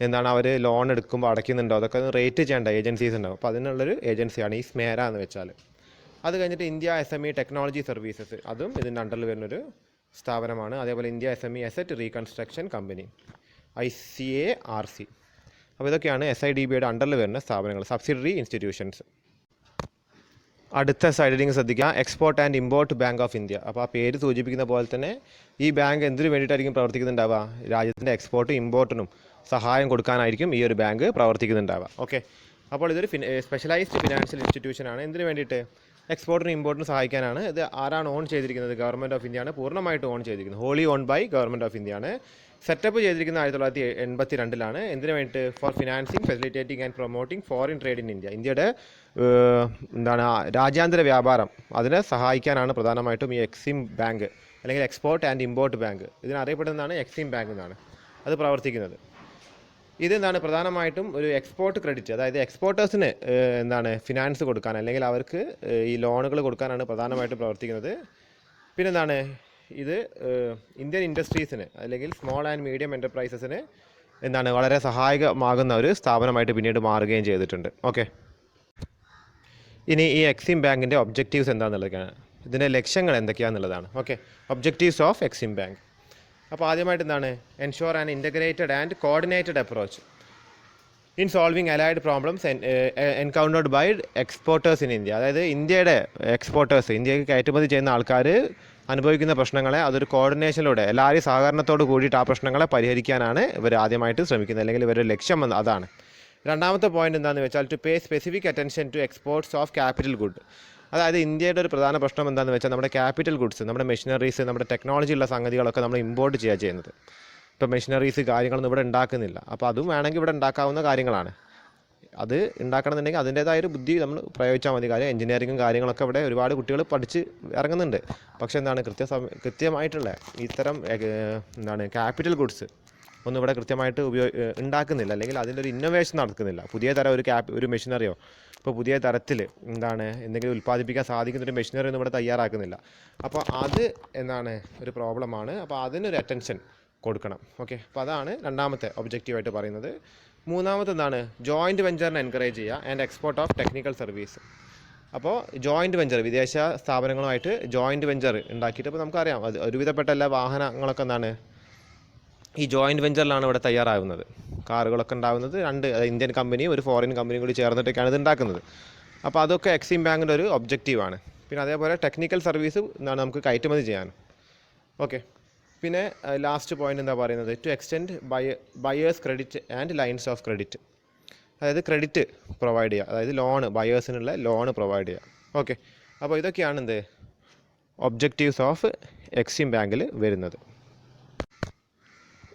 എന്താണ് അവർ ലോൺ എടുക്കുമ്പോൾ അടയ്ക്കുന്നുണ്ടോ അതൊക്കെ റേറ്റ് ചെയ്യേണ്ട ഏജൻസീസ് ഉണ്ടാവും. അപ്പോൾ അതിനുള്ളൊരു ഏജൻസിയാണ് ഈ സ്മേര എന്ന് വെച്ചാൽ. അത് കഴിഞ്ഞിട്ട് ഇന്ത്യ SME ടെക്നോളജി സർവീസസ്, അതും ഇതിൻ്റെ അണ്ടറിൽ വരുന്നൊരു സ്ഥാപനമാണ്. അതേപോലെ India SME asset reconstruction company, ICARC. അപ്പോൾ ഇതൊക്കെയാണ് SIDBIയുടെ അണ്ടറിൽ വരുന്ന സ്ഥാപനങ്ങൾ, സബ്സിഡറി ഇൻസ്റ്റിറ്റ്യൂഷൻസ്. അടുത്ത സൈഡിങ് ശ്രദ്ധിക്കുക, export and import bank of India. അപ്പോൾ ആ പേര് സൂചിപ്പിക്കുന്ന പോലെ തന്നെ ഈ ബാങ്ക് എന്തിനു വേണ്ടിയിട്ടായിരിക്കും പ്രവർത്തിക്കുന്നുണ്ടാവുക? രാജ്യത്തിൻ്റെ എക്സ്പോർട്ടും ഇമ്പോർട്ടിനും സഹായം കൊടുക്കാനായിരിക്കും ഈ ഒരു ബാങ്ക് പ്രവർത്തിക്കുന്നുണ്ടാവുക. ഓക്കെ, അപ്പോൾ ഇതൊരു സ്പെഷ്യലൈസ്ഡ് ഫിനാൻഷ്യൽ ഇൻസ്റ്റിറ്റ്യൂഷനാണ്. എന്തിനു വേണ്ടിയിട്ട്? എക്സ്പോർട്ടിനും ഇമ്പോർട്ടിനും സഹായിക്കാനാണ്. ഇത് ആരാണ് ഓൺ ചെയ്തിരിക്കുന്നത്? ഗവൺമെൻറ് ഓഫ് ഇന്ത്യയാണ് പൂർണ്ണമായിട്ട് ഓൺ ചെയ്തിരിക്കുന്നത്. Wholly own by government of ഇന്ത്യയാണ്. സെറ്റപ്പ് ചെയ്തിരിക്കുന്നത് 1982 എന്തിനു വേണ്ടിയിട്ട്? For financing, facilitating and promoting foreign trade in India. ഇന്ത്യയുടെ എന്താണ് രാജ്യാന്തര വ്യാപാരം അതിനെ സഹായിക്കാനാണ് പ്രധാനമായിട്ടും ഈ എക്സിം ബാങ്ക് അല്ലെങ്കിൽ എക്സ്പോർട്ട് ആൻഡ് ഇമ്പോർട്ട് ബാങ്ക്, ഇതിനറിയപ്പെടുന്നതാണ് എക്സിം ബാങ്ക് എന്നാണ് അത് പ്രവർത്തിക്കുന്നത്. ഇതെന്താണ് പ്രധാനമായിട്ടും ഒരു എക്സ്പോർട്ട് ക്രെഡിറ്റ്, അതായത് എക്സ്പോർട്ടേഴ്സിന് എന്താണ് ഫിനാൻസ് കൊടുക്കാൻ അല്ലെങ്കിൽ അവർക്ക് ഈ ലോണുകൾ കൊടുക്കാനാണ് പ്രധാനമായിട്ടും പ്രവർത്തിക്കുന്നത്. പിന്നെന്താണ് ഇത് ഇന്ത്യൻ ഇൻഡസ്ട്രീസിന് അല്ലെങ്കിൽ സ്മോൾ ആൻഡ് മീഡിയം എൻ്റർപ്രൈസസിന് എന്താണ് വളരെ സഹായകമാകുന്ന ഒരു സ്ഥാപനമായിട്ട് പിന്നീട് മാറുകയും ചെയ്തിട്ടുണ്ട്. ഓക്കെ, ഇനി ഈ എക്സിം ബാങ്കിൻ്റെ ഒബ്ജക്റ്റീവ്സ് എന്താണെന്നുള്ളതൊക്കെയാണ്, ഇതിൻ്റെ ലക്ഷ്യങ്ങൾ എന്തൊക്കെയാണെന്നുള്ളതാണ്. Okay, objectives of EXIM bank. അപ്പോൾ ആദ്യമായിട്ട് എന്താണ്? Ensure an integrated and coordinated approach in solving allied problems encountered by exporters in India. അതായത് ഇന്ത്യയുടെ എക്സ്പോർട്ടേഴ്സ്, ഇന്ത്യക്ക് കയറ്റുമതി ചെയ്യുന്ന ആൾക്കാർ അനുഭവിക്കുന്ന പ്രശ്നങ്ങളെ അതൊരു കോർഡിനേഷനിലൂടെ എല്ലാവരെയും സഹകരണത്തോട് കൂടിയിട്ട് ആ പ്രശ്നങ്ങളെ പരിഹരിക്കാനാണ് ഇവർ ആദ്യമായിട്ട് ശ്രമിക്കുന്നത്, അല്ലെങ്കിൽ ഇവരുടെ ലക്ഷ്യം അതാണ്. രണ്ടാമത്തെ പോയിന്റ് എന്താണെന്ന് വെച്ചാൽ to pay specific attention to exports of capital good. അതായത് ഇന്ത്യയുടെ ഒരു പ്രധാന പ്രശ്നം എന്താണെന്ന് വെച്ചാൽ നമ്മുടെ ക്യാപിറ്റൽ ഗുഡ്സ്, നമ്മുടെ മെഷീനറീസ്, നമ്മുടെ ടെക്നോളജി ഉള്ള സംഗതികളൊക്കെ നമ്മൾ ഇമ്പോർട്ട് ചെയ്യുന്നത്. ഇപ്പോൾ മെഷീനറീസ് കാര്യങ്ങളൊന്നും ഇവിടെ ഉണ്ടാക്കുന്നില്ല. അപ്പോൾ അതും വേണമെങ്കിൽ ഇവിടെ ഉണ്ടാക്കാവുന്ന കാര്യങ്ങളാണ്. അത് ഉണ്ടാക്കണമെന്നുണ്ടെങ്കിൽ അതിൻ്റേതായൊരു ബുദ്ധി നമ്മൾ പ്രയോഗിച്ചാൽ മതി. കാര്യം എഞ്ചിനീയറിങ്ങും കാര്യങ്ങളൊക്കെ ഇവിടെ ഒരുപാട് കുട്ടികൾ പഠിച്ച് ഇറങ്ങുന്നുണ്ട്. പക്ഷേ എന്താണ് കൃത്യമായിട്ടുള്ള ഇത്തരം എന്താണ് ക്യാപിറ്റൽ ഗുഡ്സ് ഒന്നും ഇവിടെ കൃത്യമായിട്ട് ഉണ്ടാക്കുന്നില്ല, അല്ലെങ്കിൽ അതിൻ്റെ ഒരു ഇന്നോവേഷൻ നടക്കുന്നില്ല. പുതിയ തരം ഒരു മെഷീനറിയോ ഇപ്പോൾ പുതിയ തരത്തിൽ എന്താണ് എന്തെങ്കിലും ഉൽപ്പാദിപ്പിക്കാൻ സാധിക്കുന്നൊരു മെഷീനറി ഒന്നും ഇവിടെ തയ്യാറാക്കുന്നില്ല. അപ്പോൾ അത് എന്താണ് ഒരു പ്രോബ്ലമാണ്. അപ്പോൾ അതിനൊരു അറ്റൻഷൻ കൊടുക്കണം. ഓക്കെ, അപ്പോൾ അതാണ് രണ്ടാമത്തെ ഒബ്ജക്റ്റീവായിട്ട് പറയുന്നത്. മൂന്നാമത്തെ എന്താണ്? ജോയിൻറ്റ് വെഞ്ചറിനെ എൻകറേജ് ചെയ്യുക and export of technical service. അപ്പോൾ ജോയിൻറ്റ് വെഞ്ചർ, വിദേശ സ്ഥാപനങ്ങളുമായിട്ട് ജോയിൻറ്റ് വെഞ്ചർ ഉണ്ടാക്കിയിട്ട്, ഇപ്പോൾ നമുക്കറിയാം അത് ഒരുവിധപ്പെട്ട എല്ലാ വാഹനങ്ങളൊക്കെ എന്താണ് ഈ ജോയിൻറ്റ് വെഞ്ചറിലാണ് ഇവിടെ തയ്യാറാകുന്നത്. കാറുകളൊക്കെ ഉണ്ടാകുന്നത് ഇന്ത്യൻ കമ്പനിയും ഒരു ഫോറിൻ കമ്പനിയും കൂടി ചേർന്നിട്ടൊക്കെയാണ് ഇത് ഉണ്ടാക്കുന്നത്. അപ്പോൾ അതൊക്കെ എക്സിം ബാങ്കിൻ്റെ ഒരു ഒബ്ജക്റ്റീവാണ്. പിന്നെ അതേപോലെ ടെക്നിക്കൽ സർവീസ് എന്താണ് നമുക്ക് കയറ്റുമതി ചെയ്യാൻ. ഓക്കെ, പിന്നെ ലാസ്റ്റ് പോയിന്റ് എന്താ പറയുന്നത്, to extend buyers credit and lines of credit. അതായത് ക്രെഡിറ്റ് പ്രൊവൈഡ് ചെയ്യുക, അതായത് ലോണ്, ബയേഴ്സിനുള്ള ലോണ് പ്രൊവൈഡ് ചെയ്യുക. ഓക്കെ, അപ്പോൾ ഇതൊക്കെയാണ് എന്ത് ഒബ്ജക്റ്റീവ്സ് ഓഫ് എക്സിം ബാങ്കിൽ വരുന്നത്.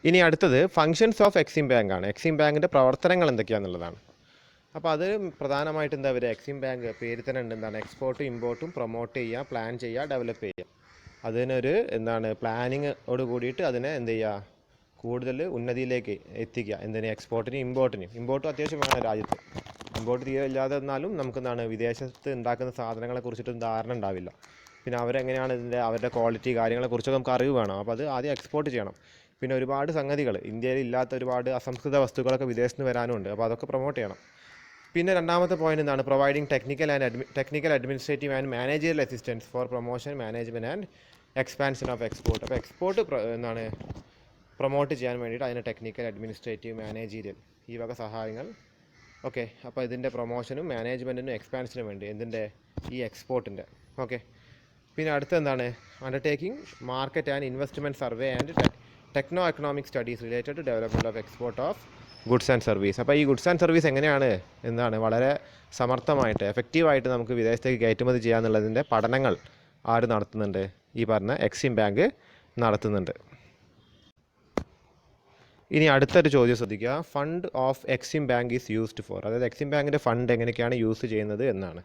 ഇനി അടുത്തത് ഫങ്ഷൻസ് ഓഫ് എക്സിം ബാങ്ക് ആണ്. എക്സിം ബാങ്കിൻ്റെ പ്രവർത്തനങ്ങൾ എന്തൊക്കെയാണെന്നുള്ളതാണ്. അപ്പോൾ അത് പ്രധാനമായിട്ട് എന്താ പറയുക, എക്സിം ബാങ്ക് പേര് തന്നെ ഉണ്ട്, എന്താണ് എക്സ്പോർട്ടും ഇമ്പോർട്ടും പ്രൊമോട്ട് ചെയ്യുക, പ്ലാൻ ചെയ്യുക, ഡെവലപ്പ് ചെയ്യുക. അതിനൊരു പ്ലാനിങ്ങോട് കൂടിയിട്ട് അതിനെ എന്ത് ചെയ്യുക, കൂടുതൽ ഉന്നതിയിലേക്ക് എത്തിക്കുക. എക്സ്പോർട്ടിനും ഇമ്പോർട്ടിനും. ഇമ്പോർട്ടും അത്യാവശ്യം വേണം രാജ്യത്ത്. ഇമ്പോർട്ട് തീരെ ഇല്ലാതെ എന്നാലും നമുക്ക് വിദേശത്ത് ഉണ്ടാക്കുന്ന സാധനങ്ങളെ കുറിച്ചിട്ടൊന്നും ധാരണ ഉണ്ടാവില്ല. പിന്നെ അവരെങ്ങനെയാണ് അവരുടെ ക്വാളിറ്റി കാര്യങ്ങളെക്കുറിച്ചൊക്കെ നമുക്ക് അറിവ് വേണം. അപ്പോൾ അത് ആദ്യം എക്സ്പോർട്ട് ചെയ്യണം. പിന്നെ ഒരുപാട് സംഗതികൾ, ഇന്ത്യയിൽ ഇല്ലാത്ത ഒരുപാട് അസംസ്കൃത വസ്തുക്കളൊക്കെ വിദേശത്ത് നിന്ന് വരാനുണ്ട്. അപ്പോൾ അതൊക്കെ പ്രൊമോട്ട് ചെയ്യണം. പിന്നെ രണ്ടാമത്തെ പോയിന്റ് എന്താണ്, providing technical administrative and managerial assistance for promotion, management and expansion of export. അപ്പോൾ എക്സ്പോർട്ട് പ്രൊമോട്ട് ചെയ്യാൻ വേണ്ടിയിട്ട് അതിന് ടെക്നിക്കൽ, അഡ്മിനിസ്ട്രേറ്റീവ്, മാനേജീരിയൽ ഈ വക സഹായങ്ങൾ. ഓക്കെ, അപ്പോൾ ഇതിൻ്റെ പ്രൊമോഷനും മാനേജ്മെൻറ്റിനും എക്സ്പാൻഷനും വേണ്ടി ഈ എക്സ്പോർട്ടിൻ്റെ. ഓക്കെ, പിന്നെ അടുത്ത undertaking market and investment survey and techno economic studies related to development of export of goods and service. അപ്പോൾ ഈ ഗുഡ്സ് ആൻഡ് സർവീസ് എങ്ങനെയാണ് വളരെ സമർത്ഥമായിട്ട് എഫക്റ്റീവായിട്ട് നമുക്ക് വിദേശത്തേക്ക് കയറ്റുമതി ചെയ്യാന്നുള്ളതിൻ്റെ പഠനങ്ങൾ ആര് നടത്തുന്നുണ്ട്, ഈ പറഞ്ഞ എക്സിം ബാങ്ക് നടത്തുന്നുണ്ട്. ഇനി അടുത്തൊരു ചോദ്യം ശ്രദ്ധിക്കുക, fund of EXIM bank is used for. അതായത് എക്സിം ബാങ്കിൻ്റെ ഫണ്ട് എങ്ങനെയൊക്കെയാണ് യൂസ് ചെയ്യുന്നത് എന്നാണ്.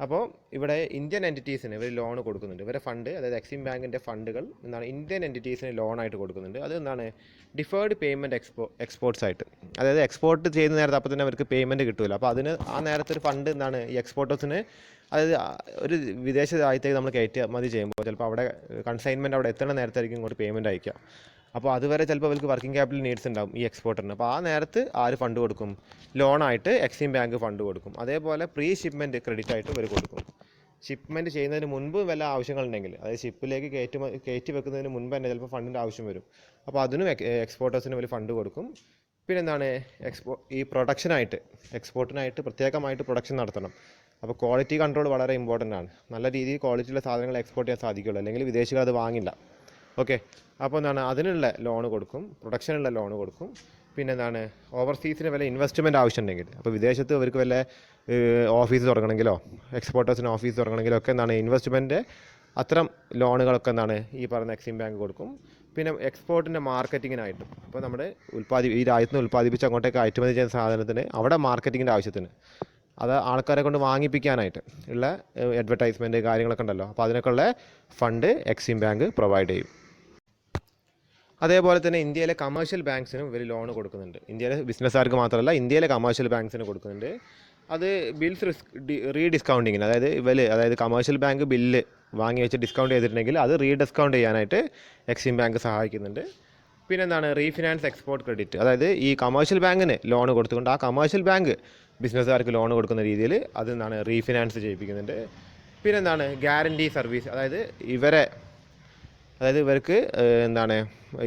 അപ്പോൾ ഇവിടെ ഇന്ത്യൻ എൻറ്റിറ്റീസിന് ഇവർ ലോൺ കൊടുക്കുന്നുണ്ട്. ഇവരെ ഫണ്ട്, അതായത് എക്സിം ബാങ്കിൻ്റെ ഫണ്ടുകൾ ഇന്ത്യൻ എൻറ്റിറ്റീസിന് ലോണായിട്ട് കൊടുക്കുന്നുണ്ട്. അത് ഡിഫേർഡ് പേയ്മെൻറ്റ് എക്സ്പോർട്സ് ആയിട്ട്. അതായത് എക്സ്പോർട്ട് ചെയ്യുന്ന നേരത്തെ അപ്പോൾ തന്നെ അവർക്ക് പേയ്മെൻറ്റ് കിട്ടുമല്ലോ. അപ്പോൾ അതിന് ആ നേരത്തെ ഒരു ഫണ്ട് ഈ എക്സ്പോർട്ടേഴ്സിന്, അതായത് ഒരു വിദേശ രാജ്യത്തേക്ക് നമ്മൾ കയറ്റുമതി ചെയ്യുമ്പോൾ ചിലപ്പോൾ അവിടെ കൺസൈൻമെൻറ്റ് അവിടെ എത്തുന്ന നേരത്തായിരിക്കും ഇങ്ങോട്ട് പേയ്മെൻറ്റ് അയക്കുക. അപ്പോൾ അതുവരെ ചിലപ്പോൾ അവർക്ക് വർക്കിംഗ് ക്യാപിറ്റൽ നീഡ്സ് ഉണ്ടാവും ഈ എക്സ്പോർട്ടറിന്. അപ്പോൾ ആ നേരത്ത് ആര് ഫണ്ട് കൊടുക്കും, ലോണായിട്ട് എക്സിം ബാങ്ക് ഫണ്ട് കൊടുക്കും. അതേപോലെ പ്രീ ഷിപ്മെൻറ്റ് ക്രെഡിറ്റ് ആയിട്ട് ഇവർ കൊടുക്കും. ഷിപ്മെൻറ്റ് ചെയ്യുന്നതിന് മുൻപ് വല്ല ആവശ്യങ്ങളുണ്ടെങ്കിൽ, അതായത് ഷിപ്പിലേക്ക് കയറ്റി വെക്കുന്നതിന് മുൻപ് തന്നെ ചിലപ്പോൾ ഫണ്ടിൻ്റെ ആവശ്യം വരും. അപ്പോൾ അതിനും എക്സ്പോർട്ടേഴ്സിന് ഇവർ ഫണ്ട് കൊടുക്കും. പിന്നെ ഈ പ്രൊഡക്ഷനായിട്ട്, എക്സ്പോർട്ടിനായിട്ട് പ്രത്യേകമായിട്ട് പ്രൊഡക്ഷൻ നടത്തണം. അപ്പോൾ ക്വാളിറ്റി കൺട്രോൾ വളരെ ഇമ്പോർട്ടൻ്റ് ആണ്. നല്ല രീതിയിൽ ക്വാളിറ്റിയുള്ള സാധനങ്ങൾ എക്സ്പോർട്ട് ചെയ്യാൻ സാധിക്കുള്ളൂ, അല്ലെങ്കിൽ വിദേശികൾ അത് വാങ്ങില്ല. ഓക്കെ, അപ്പോൾ അതിനുള്ള ലോണ് കൊടുക്കും, പ്രൊഡക്ഷനുള്ള ലോണ് കൊടുക്കും. പിന്നെ ഓവർസീസിന് വല്ല ഇൻവെസ്റ്റ്മെൻറ്റ് ആവശ്യമുണ്ടെങ്കിൽ, അപ്പോൾ വിദേശത്ത് അവർക്ക് വല്ല ഓഫീസ് തുടങ്ങണമെങ്കിലോ എക്സ്പോർട്ടേഴ്സിന് ഓഫീസ് തുടങ്ങണമെങ്കിലോ ഒക്കെ ഇൻവെസ്റ്റ്മെൻറ്റ് അത്തരം ലോണുകളൊക്കെ ഈ പറഞ്ഞ എക്സിം ബാങ്ക് കൊടുക്കും. പിന്നെ എക്സ്പോർട്ടിൻ്റെ മാർക്കറ്റിങ്ങിനായിട്ടും, അപ്പോൾ നമ്മുടെ ഈ രാജ്യത്ത് നിന്ന് ഉൽപ്പാദിപ്പിച്ച് അങ്ങോട്ടേക്ക് കയറ്റുമതി ചെയ്യുന്ന സാധനത്തിന് അവിടെ മാർക്കറ്റിങ്ങിൻ്റെ ആവശ്യത്തിന്, അത് ആൾക്കാരെ കൊണ്ട് വാങ്ങിപ്പിക്കാനായിട്ട് ഉള്ള അഡ്വർടൈസ്മെൻറ്റ് കാര്യങ്ങളൊക്കെ ഉണ്ടല്ലോ. അപ്പോൾ അതിനൊക്കെയുള്ള ഫണ്ട് എക്സിം ബാങ്ക് പ്രൊവൈഡ് ചെയ്യും. അതേപോലെ തന്നെ ഇന്ത്യയിലെ കമേഴ്ഷ്യൽ ബാങ്ക്സിനും ഇവർ ലോൺ കൊടുക്കുന്നുണ്ട്. ഇന്ത്യയിലെ ബിസിനസ്സുകാർക്ക് മാത്രമല്ല, ഇന്ത്യയിലെ കമേഴ്ഷ്യൽ ബാങ്ക്സിന് കൊടുക്കുന്നുണ്ട്. അത് ബിൽസ് റീഡിസ്കൗണ്ടിങ്ങിന്, അതായത് കമേഴ്ഷ്യൽ ബാങ്ക് ബില്ല് വാങ്ങി വെച്ച് ഡിസ്കൗണ്ട് ചെയ്തിട്ടുണ്ടെങ്കിൽ അത് റീഡിസ്കൗണ്ട് ചെയ്യാനായിട്ട് എക്സിം ബാങ്ക് സഹായിക്കുന്നുണ്ട്. പിന്നെ റീഫിനാൻസ് എക്സ്പോർട്ട് ക്രെഡിറ്റ്, അതായത് ഈ കമേഴ്ഷ്യൽ ബാങ്കിന് ലോൺ കൊടുത്തുകൊണ്ട് ആ കമേഴ്ഷ്യൽ ബാങ്ക് ബിസിനസ്സുകാർക്ക് ലോൺ കൊടുക്കുന്ന രീതിയിൽ അത് റീഫിനാൻസ് ചെയ്യിപ്പിക്കുന്നുണ്ട്. പിന്നെ ഗ്യാരണ്ടി സർവീസ്, അതായത് ഇവർക്ക്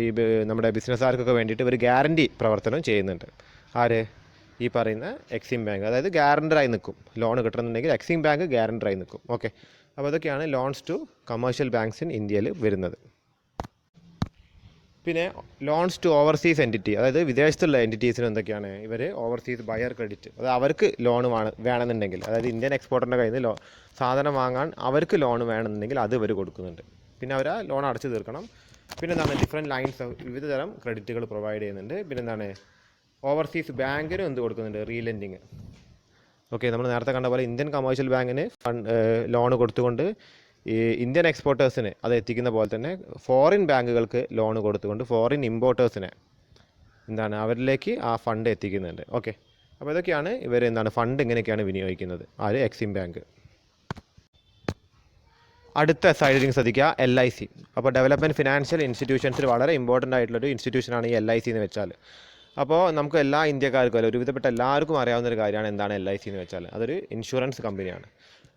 ഈ നമ്മുടെ ബിസിനസ്സുകാർക്കൊക്കെ വേണ്ടിയിട്ട് ഇവർ ഗ്യാരണ്ടി പ്രവർത്തനം ചെയ്യുന്നുണ്ട്. ആര്, ഈ പറയുന്ന എക്സിം ബാങ്ക്, അതായത് ഗ്യാരണ്ടറായി നിൽക്കും. ലോൺ കിട്ടണമെന്നുണ്ടെങ്കിൽ എക്സിം ബാങ്ക് ഗ്യാരണ്ടറായി നിൽക്കും. ഓക്കെ, അപ്പോൾ അതൊക്കെയാണ് loans to commercial banks in ഇന്ത്യയിൽ വരുന്നത്. പിന്നെ ലോൺസ് ടു ഓവർസീസ് എൻറ്റിറ്റി, അതായത് വിദേശത്തുള്ള എൻറ്റിറ്റീസിന് എന്തൊക്കെയാണ്, ഇവർ ഓവർസീസ് ബയർ ക്രെഡിറ്റ്, അത് അവർക്ക് ലോൺ വേണമെന്നുണ്ടെങ്കിൽ, അതായത് ഇന്ത്യൻ എക്സ്പോർട്ടറിൻ്റെ കയ്യിൽ നിന്ന് സാധനം വാങ്ങാൻ അവർക്ക് ലോൺ വേണമെന്നുണ്ടെങ്കിൽ അത് ഇവർ കൊടുക്കുന്നുണ്ട്. പിന്നെ അവർ ആ ലോൺ അടച്ചു തീർക്കണം. പിന്നെ ഡിഫറെൻറ്റ് ലൈൻസ്, വിവിധ തരം ക്രെഡിറ്റുകൾ പ്രൊവൈഡ് ചെയ്യുന്നുണ്ട്. പിന്നെ ഓവർസീസ് ബാങ്കിനും എന്ത് കൊടുക്കുന്നുണ്ട്, റീലെൻഡിങ്. ഓക്കെ, നമ്മൾ നേരത്തെ കണ്ട പോലെ ഇന്ത്യൻ കമേഴ്ഷ്യൽ ബാങ്കിന് ലോൺ കൊടുത്തുകൊണ്ട് ഈ ഇന്ത്യൻ എക്സ്പോർട്ടേഴ്സിന് അത് എത്തിക്കുന്ന പോലെ തന്നെ ഫോറിൻ ബാങ്കുകൾക്ക് ലോൺ കൊടുത്തുകൊണ്ട് ഫോറിൻ ഇമ്പോർട്ടേഴ്സിനെ അവരിലേക്ക് ആ ഫണ്ട് എത്തിക്കുന്നുണ്ട്. ഓക്കെ, അപ്പോൾ ഇതൊക്കെയാണ് ഇവർ ഫണ്ട് ഇങ്ങനെയൊക്കെയാണ് വിനിയോഗിക്കുന്നത്, ആര്, എക്സിം ബാങ്ക്. അടുത്ത സൈഡിൽ ശ്രദ്ധിക്കുക, LIC. അപ്പോൾ ഡെവലപ്മെൻറ്റ് ഫിനാൻഷ്യൽ ഇൻസ്റ്റിറ്റ്യൂഷൻസിൽ വളരെ ഇമ്പോർട്ടൻ്റ് ആയിട്ടുള്ളൊരു ഇൻസ്റ്റിറ്റ്യൂഷനാണ് ഈ LIC എന്ന് വെച്ചാൽ. അപ്പോൾ നമുക്ക് എല്ലാ ഇന്ത്യക്കാർക്കും, ഒരുവിധപ്പെട്ട എല്ലാവർക്കും അറിയാവുന്ന ഒരു കാര്യമാണ് LIC എന്ന് വെച്ചാൽ. അതൊരു ഇൻഷുറൻസ് കമ്പനിയാണ്.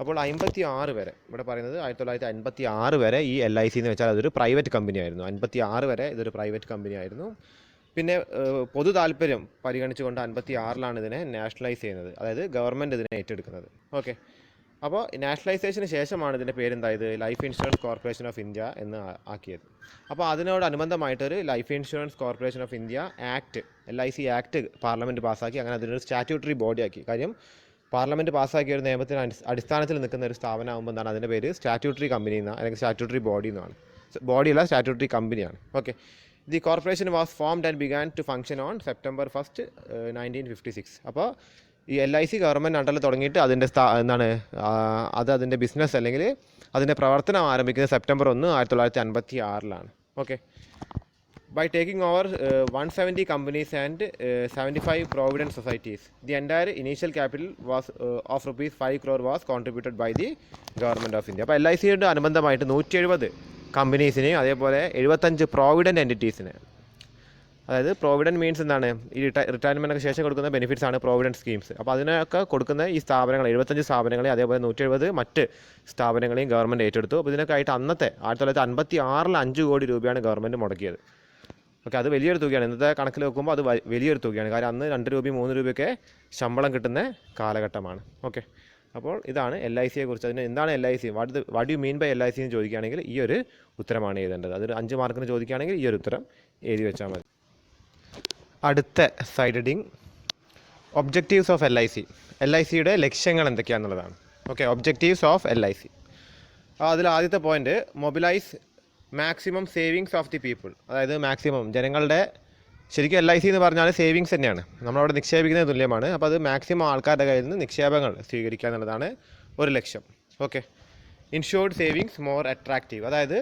അപ്പോൾ 56 വരെ ഇവിടെ പറയുന്നത് 1956 വരെ ഈ LIC എന്ന് വെച്ചാൽ അതൊരു പ്രൈവറ്റ് കമ്പനി ആയിരുന്നു. 56 വരെ ഇതൊരു പ്രൈവറ്റ് കമ്പനി ആയിരുന്നു. പിന്നെ പൊതു താല്പര്യം പരിഗണിച്ചുകൊണ്ട് 56ലാണ് ഇതിനെ നാഷണലൈസ് ചെയ്യുന്നത്, അതായത് ഗവൺമെൻറ് ഇതിനെ ഏറ്റെടുക്കുന്നത്. ഓക്കെ, അപ്പോൾ നാഷണലൈസേഷന് ശേഷമാണ് ഇതിൻ്റെ പേരെന്തായത് life insurance corporation of India എന്ന് ആക്കിയത്. അപ്പോൾ അതിനോടനുബന്ധമായിട്ടൊരു life insurance corporation of India act LIC act parliament പാസ്സാക്കി. അങ്ങനെ അതിനൊരു സ്റ്റാറ്റ്യൂട്ടറി ബോഡി ആക്കി. കാര്യം പാർലമെൻറ്റ് പാസ്സാക്കിയ ഒരു നിയമത്തിന് അടിസ്ഥാനത്തിൽ നിൽക്കുന്ന ഒരു സ്ഥാപനമാകുമ്പോൾ എന്താണ് അതിൻ്റെ പേര് സ്റ്റാറ്റ്യൂട്ടറി കമ്പനി എന്നാണ്, അല്ലെങ്കിൽ സ്റ്റാറ്റ്യൂട്ടറി ബോഡി എന്നാണ്. ബോഡിയല്ല, സ്റ്റാറ്റ്യൂട്ടറി കമ്പനിയാണ്. Okay, the corporation was formed and began to function on September 1, 1956. അപ്പോൾ ഈ LIC ഗവൺമെൻറ് അണ്ടറിൽ തുടങ്ങിയിട്ട് അതിൻ്റെ അതിൻ്റെ ബിസിനസ് അല്ലെങ്കിൽ അതിൻ്റെ പ്രവർത്തനം ആരംഭിക്കുന്നത് September 1, 1956ലാണ്. Okay, by taking over 170 companies and 75 provident societies, the entire initial capital was of rupees 5 crore was contributed by the government of India. അപ്പോൾ LICയുടെ അനുബന്ധമായിട്ട് 170 കമ്പനീസിനെയും അതേപോലെ 75 പ്രോവിഡൻറ്റ് എൻറ്റിറ്റീസിനെ, അതായത് പ്രോവിഡൻറ്റ് മീൻസ് എന്താണ്, ഈ റിട്ടയർമെൻറ്റിന് ശേഷം കൊടുക്കുന്ന ബെനിഫിറ്റ്സ് ആണ് പ്രോവിഡൻറ്റ് സ്കീംസ്. അപ്പോൾ അതിനൊക്കെ കൊടുക്കുന്ന ഈ സ്ഥാപനങ്ങൾ 75 സ്ഥാപനങ്ങളെ അതേപോലെ 170 മറ്റ് സ്ഥാപനങ്ങളെയും ഗവൺമെൻറ് ഏറ്റെടുത്തു. അപ്പോൾ ഇതിനൊക്കെ ആയിട്ട് അന്നത്തെ 1956 5 കോടി രൂപയാണ് ഗവൺമെൻറ് മുടക്കിയത്. ഓക്കെ, അത് വലിയൊരു തുകയാണ്. ഇന്നത്തെ കണക്കിൽ വെക്കുമ്പോൾ അത് വലിയൊരു തുകയാണ്. കാര്യം അന്ന് 2 രൂപയും 3 രൂപയൊക്കെ ശമ്പളം കിട്ടുന്ന കാലഘട്ടമാണ്. ഓക്കെ, അപ്പോൾ ഇതാണ് LICയെ കുറിച്ച്. അതിന് എന്താണ് LIC, what you mean by LIC എന്ന് ചോദിക്കുകയാണെങ്കിൽ ഈ ഒരു ഉത്തരമാണ് എഴുതേണ്ടത്. അതൊരു 5 മാർക്കിന് ചോദിക്കുകയാണെങ്കിൽ ഈ ഒരു ഉത്തരം എഴുതി വെച്ചാൽ മതി. അടുത്ത സൈഡ് ഹെഡിങ് ഒബ്ജക്റ്റീവ്സ് ഓഫ് LICയുടെ ലക്ഷ്യങ്ങൾ എന്തൊക്കെയാണെന്നുള്ളതാണ്. Okay, objectives of LIC. അതിൽ ആദ്യത്തെ point mobilise maximum savings of the people. അതായത് മാക്സിമം ജനങ്ങളുടെ, ശരിക്കും LIC എന്ന് പറഞ്ഞാൽ സേവിങ്സ് തന്നെയാണ്, നമ്മളവിടെ നിക്ഷേപിക്കുന്നത് തുല്യമാണ്. അപ്പോൾ അത് മാക്സിമം ആൾക്കാരുടെ കയ്യിൽ നിന്ന് നിക്ഷേപങ്ങൾ സ്വീകരിക്കുക എന്നുള്ളതാണ് ഒരു ലക്ഷ്യം. Okay, insured savings more attractive. അതായത്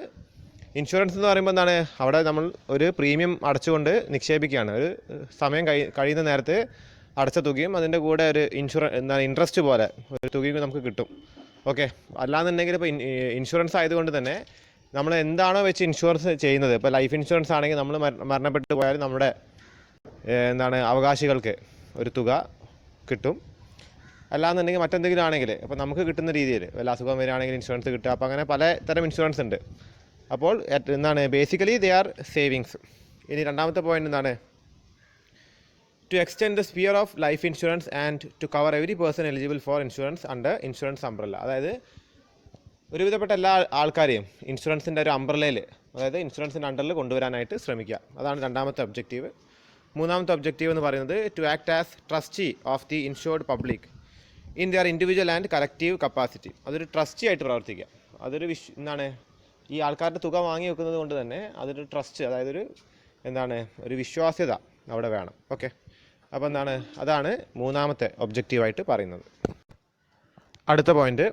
ഇൻഷുറൻസ് എന്ന് പറയുമ്പോൾ എന്താണ്, അവിടെ നമ്മൾ ഒരു പ്രീമിയം അടച്ചുകൊണ്ട് നിക്ഷേപിക്കുകയാണ്. ഒരു സമയം കഴിയുന്ന നേരത്ത് അടച്ച തുകയും അതിൻ്റെ കൂടെ ഒരു ഇൻട്രസ്റ്റ് പോലെ ഒരു തുകയും നമുക്ക് കിട്ടും. ഓക്കെ, അല്ലാന്നുണ്ടെങ്കിൽ ഇപ്പോൾ ഇൻഷുറൻസ് ആയതുകൊണ്ട് തന്നെ നമ്മൾ എന്താണോ വെച്ച് ഇൻഷുറൻസ് ചെയ്യുന്നത്, ഇപ്പോൾ ലൈഫ് ഇൻഷുറൻസ് ആണെങ്കിൽ നമ്മൾ മരണപ്പെട്ടു പോയാൽ നമ്മുടെ അവകാശികൾക്ക് ഒരു തുക കിട്ടും. അല്ലാന്നുണ്ടെങ്കിൽ മറ്റെന്തെങ്കിലും ആണെങ്കിൽ അപ്പോൾ നമുക്ക് കിട്ടുന്ന രീതിയിൽ വല്ല അസുഖം വരികയാണെങ്കിൽ ഇൻഷുറൻസ് കിട്ടുക. അപ്പോൾ അങ്ങനെ പല തരം ഇൻഷുറൻസ് ഉണ്ട്. അപ്പോൾ ബേസിക്കലി ദേ ആർ സേവിങ്സ്. ഇനി രണ്ടാമത്തെ പോയിന്റ് എന്താണ്, to extend the sphere of life insurance and to cover every person eligible for insurance under insurance umbrella. അതായത് ഒരുവിധപ്പെട്ട എല്ലാ ആൾക്കാരെയും ഇൻഷുറൻസിൻ്റെ ഒരു അംബ്രല്ലയിൽ, അതായത് ഇൻഷുറൻസിൻ്റെ അണ്ടറിൽ കൊണ്ടുവരാനായിട്ട് ശ്രമിക്കുക. അതാണ് രണ്ടാമത്തെ ഒബ്ജക്റ്റീവ്. മൂന്നാമത്തെ ഒബ്ജക്റ്റീവ് എന്ന് പറയുന്നത് to act as trustee of the insured public in their individual and collective capacity. അതൊരു ട്രസ്റ്റി ആയിട്ട് പ്രവർത്തിക്കുക. അതൊരു ഈ ആൾക്കാരുടെ തുക വാങ്ങി വെക്കുന്നത് കൊണ്ട് തന്നെ അതൊരു ട്രസ്റ്റ്, അതായത് ഒരു വിശ്വാസ്യത അവിടെ വേണം. ഓക്കെ, അപ്പോൾ അതാണ് മൂന്നാമത്തെ ഒബ്ജക്റ്റീവായിട്ട് പറയുന്നത്. അടുത്ത point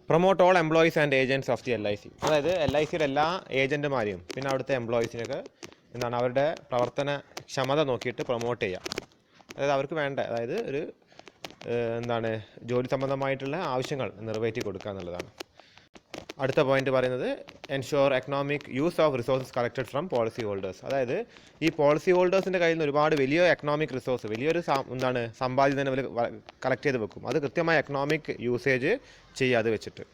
promote all employees and agents of the LIC. അതായത് LICയുടെ എല്ലാ ഏജൻറ്റുമാരെയും പിന്നെ അവിടുത്തെ എംപ്ലോയീസിനൊക്കെ അവരുടെ പ്രവർത്തന ക്ഷമത നോക്കിയിട്ട് പ്രൊമോട്ട് ചെയ്യുക. അതായത് അവർക്ക് വേണ്ട, അതായത് ഒരു ജോലി സംബന്ധമായിട്ടുള്ള ആവശ്യങ്ങൾ നിറവേറ്റി കൊടുക്കുക എന്നുള്ളതാണ്. അടുത്ത പോയിന്റ് പറയുന്നത് ensure economic use of resources collected from policy holders. അതായത് ഈ പോളിസി ഹോൾഡേഴ്സിൻ്റെ കയ്യിൽ നിന്ന് ഒരുപാട് വലിയ എക്കണോമിക് റിസോഴ്സ്, വലിയൊരു സമ്പാദ്യം തന്നെ അവർ കളക്ട് ചെയ്ത് വെക്കും. അത് കൃത്യമായ എക്കണോമിക് യൂസേജ് ചെയ്യാതെ വെച്ചിട്ട്.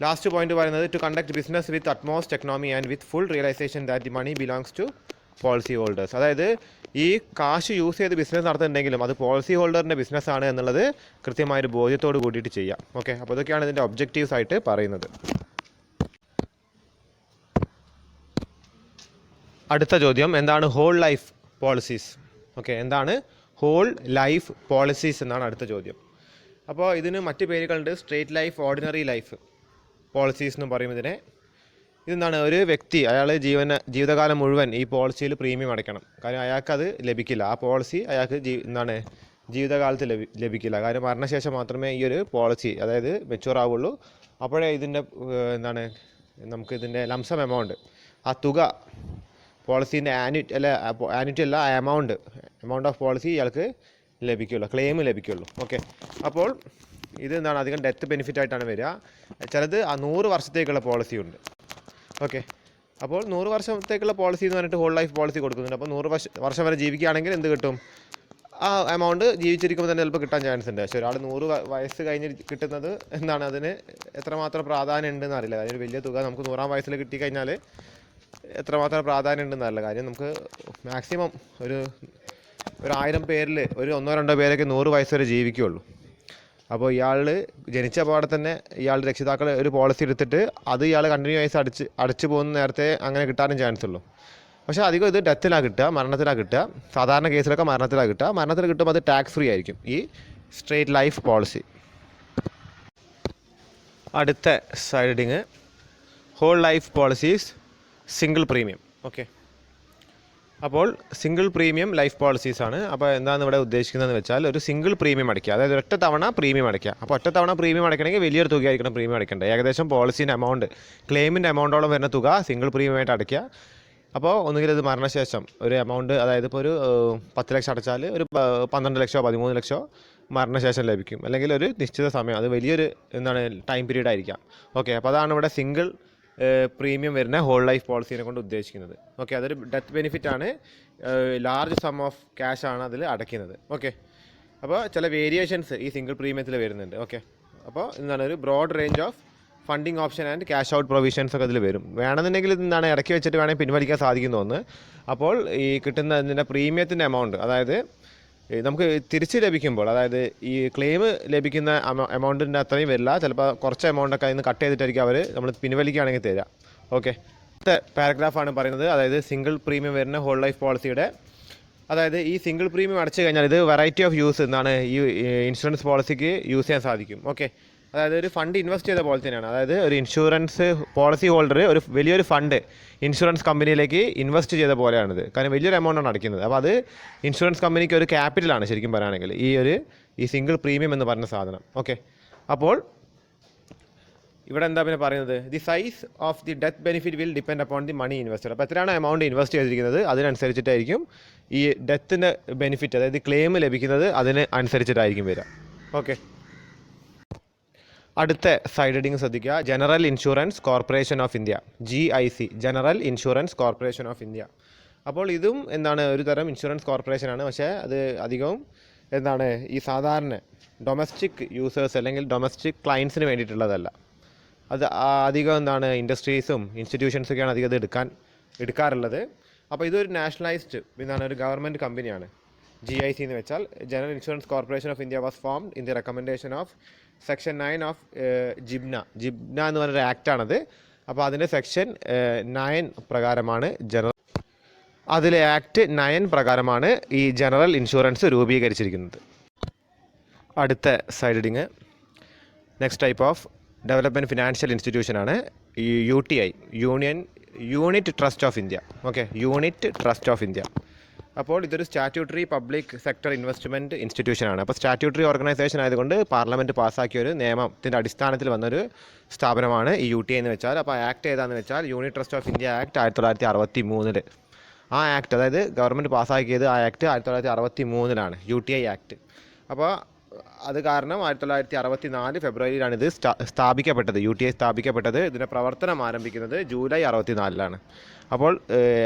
ലാസ്റ്റ് പോയിന്റ് പറയുന്നത് to conduct business with utmost economy and with full realisation that the money belongs to policy holders. അതായത് ഈ കാശ് യൂസ് ചെയ്ത് ബിസിനസ് നടത്തുന്നുണ്ടെങ്കിലും അത് പോളിസി ഹോൾഡറിൻ്റെ ബിസിനസ്സാണ് എന്നുള്ളത് കൃത്യമായൊരു ബോധ്യത്തോട് കൂടിയിട്ട് ചെയ്യാം. ഓക്കെ, അപ്പോൾ ഇതൊക്കെയാണ് ഇതിൻ്റെ ഒബ്ജക്റ്റീവ്സ് ആയിട്ട് പറയുന്നത്. അടുത്ത ചോദ്യം എന്താണ് ഹോൾ ലൈഫ് പോളിസീസ്? ഓക്കെ, എന്താണ് ഹോൾ ലൈഫ് പോളിസീസ് എന്നാണ് അടുത്ത ചോദ്യം. അപ്പോൾ ഇതിന് മറ്റ് പേരുകളുണ്ട്. Straight life, ordinary life policies എന്ന് പറയും ഇതിനെ. ഒരു വ്യക്തി അയാൾ ജീവിതകാലം മുഴുവൻ ഈ പോളിസിയിൽ പ്രീമിയം അടയ്ക്കണം. കാര്യം അയാൾക്കത് ലഭിക്കില്ല. ആ പോളിസി അയാൾക്ക് ജീവിതകാലത്ത് ലഭിക്കില്ല. കാര്യം മരണശേഷം മാത്രമേ ഈ ഒരു പോളിസി അതായത് മെച്യൂർ ആവുള്ളൂ. അപ്പോഴേ ഇതിൻ്റെ നമുക്കിതിൻ്റെ ലംസം എമൗണ്ട്, ആ തുക, പോളിസീൻ്റെ ആനുറ്റി അല്ല എമൗണ്ട് ഓഫ് പോളിസി ഇയാൾക്ക് ലഭിക്കുള്ളൂ, ക്ലെയിം ലഭിക്കുള്ളൂ. ഓക്കെ, അപ്പോൾ ഇത് അധികം ഡെത്ത് ബെനിഫിറ്റ് ആയിട്ടാണ് വരിക. ചിലത് 100 വർഷത്തേക്കുള്ള പോളിസി ഉണ്ട്. ഓക്കെ, അപ്പോൾ 100 വർഷത്തേക്കുള്ള പോളിസി എന്ന് പറഞ്ഞിട്ട് ഹോൾ ലൈഫ് പോളിസി കൊടുക്കുന്നുണ്ട്. അപ്പോൾ 100 വർഷം വരെ ജീവിക്കുകയാണെങ്കിൽ എന്ത് കിട്ടും? ആ എമൗണ്ട് ജീവിച്ചിരിക്കുമ്പോൾ തന്നെ ചിലപ്പോൾ കിട്ടാൻ ചാൻസ് ഉണ്ട്. പക്ഷേ ഒരാൾ 100 വയസ്സ് കഴിഞ്ഞ് കിട്ടുന്നത് എന്താണ്, അതിന് എത്രമാത്രം പ്രാധാന്യം ഉണ്ടെന്ന് അറിയില്ല. അതിന് വലിയ തുക നമുക്ക് 100-ആം വയസ്സിൽ കിട്ടിക്കഴിഞ്ഞാൽ എത്രമാത്രം പ്രാധാന്യം ഉണ്ടെന്ന് അറിയില്ല. കാര്യം നമുക്ക് മാക്സിമം ഒരു 1000 പേരിൽ ഒരു 1-2 പേരൊക്കെ 100 വയസ്സ് വരെ ജീവിക്കുകയുള്ളൂ. അപ്പോൾ ഇയാൾ ജനിച്ച പാടെ തന്നെ ഇയാളുടെ രക്ഷിതാക്കൾ ഒരു പോളിസി എടുത്തിട്ട് അത് ഇയാൾ കണ്ടിന്യൂസ് അടച്ചു പോകുന്ന നേരത്തെ അങ്ങനെ കിട്ടാനും ചാൻസ് ഉള്ളൂ. പക്ഷേ അധികം ഇത് ഡെത്തിലാണ് കിട്ടുക, മരണത്തിലാണ് കിട്ടുക. സാധാരണ കേസിലൊക്കെ മരണത്തിലാണ് കിട്ടുക. മരണത്തിൽ കിട്ടുമ്പോൾ അത് ടാക്സ് ഫ്രീ ആയിരിക്കും ഈ സ്ട്രേറ്റ് ലൈഫ് പോളിസി. അടുത്ത siding whole life policies single premium. Okay, അപ്പോൾ സിംഗിൾ പ്രീമിയം ലൈഫ് പോളിസീസ് ആണ്. അപ്പോൾ എന്താണ് ഇവിടെ ഉദ്ദേശിക്കുന്നതെന്ന് വെച്ചാൽ ഒരു സിംഗിൾ പ്രീമിയം അടയ്ക്കുക, അതായത് ഒറ്റ തവണ പ്രീമിയം അടയ്ക്കുക. അപ്പോൾ ഒറ്റ തവണ പ്രീമിയം അടയ്ക്കണമെങ്കിൽ വലിയൊരു തുകയായിരിക്കണം പ്രീമിയം അടയ്ക്കേണ്ടത്. ഏകദേശം പോളിസീൻ്റെ എമൗണ്ട്, ക്ലെയിമിൻ്റെ എമൗണ്ടോളം വരുന്ന തുക സിംഗിൾ പ്രീമിയമായിട്ട് അടയ്ക്കുക. അപ്പോൾ ഒന്നുകിൽ ഇത് മരണശേഷം ഒരു എമൗണ്ട്, അതായത് ഇപ്പോൾ ഒരു 10 ലക്ഷം അടച്ചാൽ ഒരു 12 ലക്ഷമോ 13 ലക്ഷമോ മരണശേഷം ലഭിക്കും. അല്ലെങ്കിൽ ഒരു നിശ്ചിത സമയം, അത് വലിയൊരു ടൈം പീരീഡ് ആയിരിക്കാം. ഓക്കെ, അപ്പോൾ അതാണ് ഇവിടെ സിംഗിൾ പ്രീമിയം വരുന്ന ഹോൾ ലൈഫ് പോളിസീനെ കൊണ്ട് ഉദ്ദേശിക്കുന്നത്. ഓക്കെ, അതൊരു ഡെത്ത് ബെനിഫിറ്റ് ആണ്. ലാർജ് സം ഓഫ് ക്യാഷ് ആണ് അതിൽ അടയ്ക്കുന്നത്. ഓക്കെ, അപ്പോൾ ചില വേരിയേഷൻസ് ഈ സിംഗിൾ പ്രീമിയത്തിൽ വരുന്നുണ്ട്. ഓക്കെ, അപ്പോൾ ഒരു broad range of funding option and cash out provisions ഒക്കെ അതിൽ വരും. വേണമെന്നുണ്ടെങ്കിൽ ഇടയ്ക്ക് വെച്ചിട്ട് വേണമെങ്കിൽ പിൻവലിക്കാൻ സാധിക്കുന്നു ഒന്ന്. അപ്പോൾ ഈ കിട്ടുന്ന ഇതിൻ്റെ പ്രീമിയത്തിൻ്റെ എമൗണ്ട്, അതായത് നമുക്ക് തിരിച്ച് ലഭിക്കുമ്പോൾ, അതായത് ഈ ക്ലെയിം ലഭിക്കുന്ന എമൗണ്ടിൻ്റെ അത്രയും വരില്ല, ചിലപ്പോൾ കുറച്ച് എമൗണ്ടൊക്കെ അതിൽ നിന്ന് കട്ട് ചെയ്തിട്ടായിരിക്കും അവർ നമ്മൾ പിൻവലിക്കുകയാണെങ്കിൽ തരിക. ഓക്കെ, അടുത്ത പാരഗ്രാഫാണ് പറയുന്നത്, അതായത് സിംഗിൾ പ്രീമിയം വരുന്ന ഹോൾ ലൈഫ് പോളിസിയുടെ, അതായത് ഈ സിംഗിൾ പ്രീമിയം അടച്ചു കഴിഞ്ഞാൽ ഇത് വെറൈറ്റി ഓഫ് യൂസ് ഈ ഇൻഷുറൻസ് പോളിസിക്ക് യൂസ് ചെയ്യാൻ സാധിക്കും. ഓക്കെ, അതായത് ഒരു ഫണ്ട് ഇൻവെസ്റ്റ് ചെയ്ത പോലെ തന്നെയാണ്. അതായത് ഒരു ഇൻഷുറൻസ് പോളിസി ഹോൾഡർ ഒരു വലിയൊരു ഫണ്ട് ഇൻഷുറൻസ് കമ്പനിയിലേക്ക് ഇൻവെസ്റ്റ് ചെയ്ത പോലെയാണിത്. കാരണം വലിയൊരു എമൗണ്ടാണ് അടയ്ക്കുന്നത്. അപ്പോൾ അത് ഇൻഷുറൻസ് കമ്പനിക്ക് ഒരു ക്യാപിറ്റലാണ് ശരിക്കും പറയുകയാണെങ്കിൽ ഈ സിംഗിൾ പ്രീമിയം എന്ന് പറഞ്ഞ സാധനം. ഓക്കെ, അപ്പോൾ ഇവിടെ എന്താ പിന്നെ പറയുന്നത്, the size of the death benefit will depend upon the money invested. അപ്പോൾ എത്രയാണ് എമൗണ്ട് ഇൻവെസ്റ്റ് ചെയ്തിരിക്കുന്നത് അതിനനുസരിച്ചിട്ടായിരിക്കും ഈ ഡെത്തിൻ്റെ ബെനിഫിറ്റ്, അതായത് ക്ലെയിം ലഭിക്കുന്നത് അതിന് അനുസരിച്ചിട്ടായിരിക്കും വരിക. ഓക്കെ, അടുത്ത സൈഡ് ഹെഡിങ് ശ്രദ്ധിക്കുക, general insurance corporation of India, GIC, general insurance corporation of India. അപ്പോൾ ഇതും ഒരു തരം ഇൻഷുറൻസ് കോർപ്പറേഷനാണ്. പക്ഷേ അത് അധികവും ഈ സാധാരണ ഡൊമസ്റ്റിക് യൂസേഴ്സ് അല്ലെങ്കിൽ ഡൊമസ്റ്റിക് ക്ലയൻസിന് വേണ്ടിയിട്ടുള്ളതല്ല. അത് അധികം ഇൻഡസ്ട്രീസും ഇൻസ്റ്റിറ്റ്യൂഷൻസൊക്കെയാണ് അധികം ഇത് എടുക്കാറുള്ളത്. അപ്പോൾ ഇതൊരു നാഷണലൈസ്ഡ് ഒരു ഗവൺമെൻറ് കമ്പനിയാണ്. GIC എന്ന് വെച്ചാൽ general insurance corporation of India was formed in the recommendation of section 9 of GIBNA എന്ന് പറഞ്ഞൊരു ആക്റ്റാണത്. അപ്പോൾ അതിൻ്റെ സെക്ഷൻ 9 പ്രകാരമാണ് അതിലെ ആക്ട് 9 പ്രകാരമാണ് ഈ ജനറൽ ഇൻഷുറൻസ് രൂപീകരിച്ചിരിക്കുന്നത്. അടുത്ത side heading next type of development financial ഇൻസ്റ്റിറ്റ്യൂഷനാണ് ഈ UTI, unit trust of India. Okay, unit trust of India. അപ്പോൾ ഇതൊരു സ്റ്റാറ്റ്യൂട്ടറി പബ്ലിക് സെക്ടർ ഇൻവെസ്റ്റ്മെൻറ്റ് ഇൻസ്റ്റിറ്റ്യൂഷനാണ്. അപ്പോൾ സ്റ്റാറ്റ്യൂട്ടറി ഓർഗനൈസേഷൻ ആയതുകൊണ്ട് പാർലമെൻറ്റ് പാസ്സാക്കിയ ഒരു നിയമത്തിൻ്റെ അടിസ്ഥാനത്തിൽ വന്നൊരു സ്ഥാപനമാണ് ഈ UTI എന്ന് വെച്ചാൽ. അപ്പോൾ ആക്ട് ഏതാണെന്ന് വെച്ചാൽ unit trust of India act 1963. ആ ആക്ട്, അതായത് ഗവൺമെൻറ് പാസ്സാക്കിയത് ആ ആക്ട് 1963 UTI ആക്ട്. അപ്പോൾ അത് കാരണം 1964 ഫെബ്രുവരിയിലാണ് ഇത് സ്ഥാപിക്കപ്പെട്ടത്. UTI സ്ഥാപിക്കപ്പെട്ടത്. ഇതിൻ്റെ പ്രവർത്തനം ആരംഭിക്കുന്നത് ജൂലൈ 64. അപ്പോൾ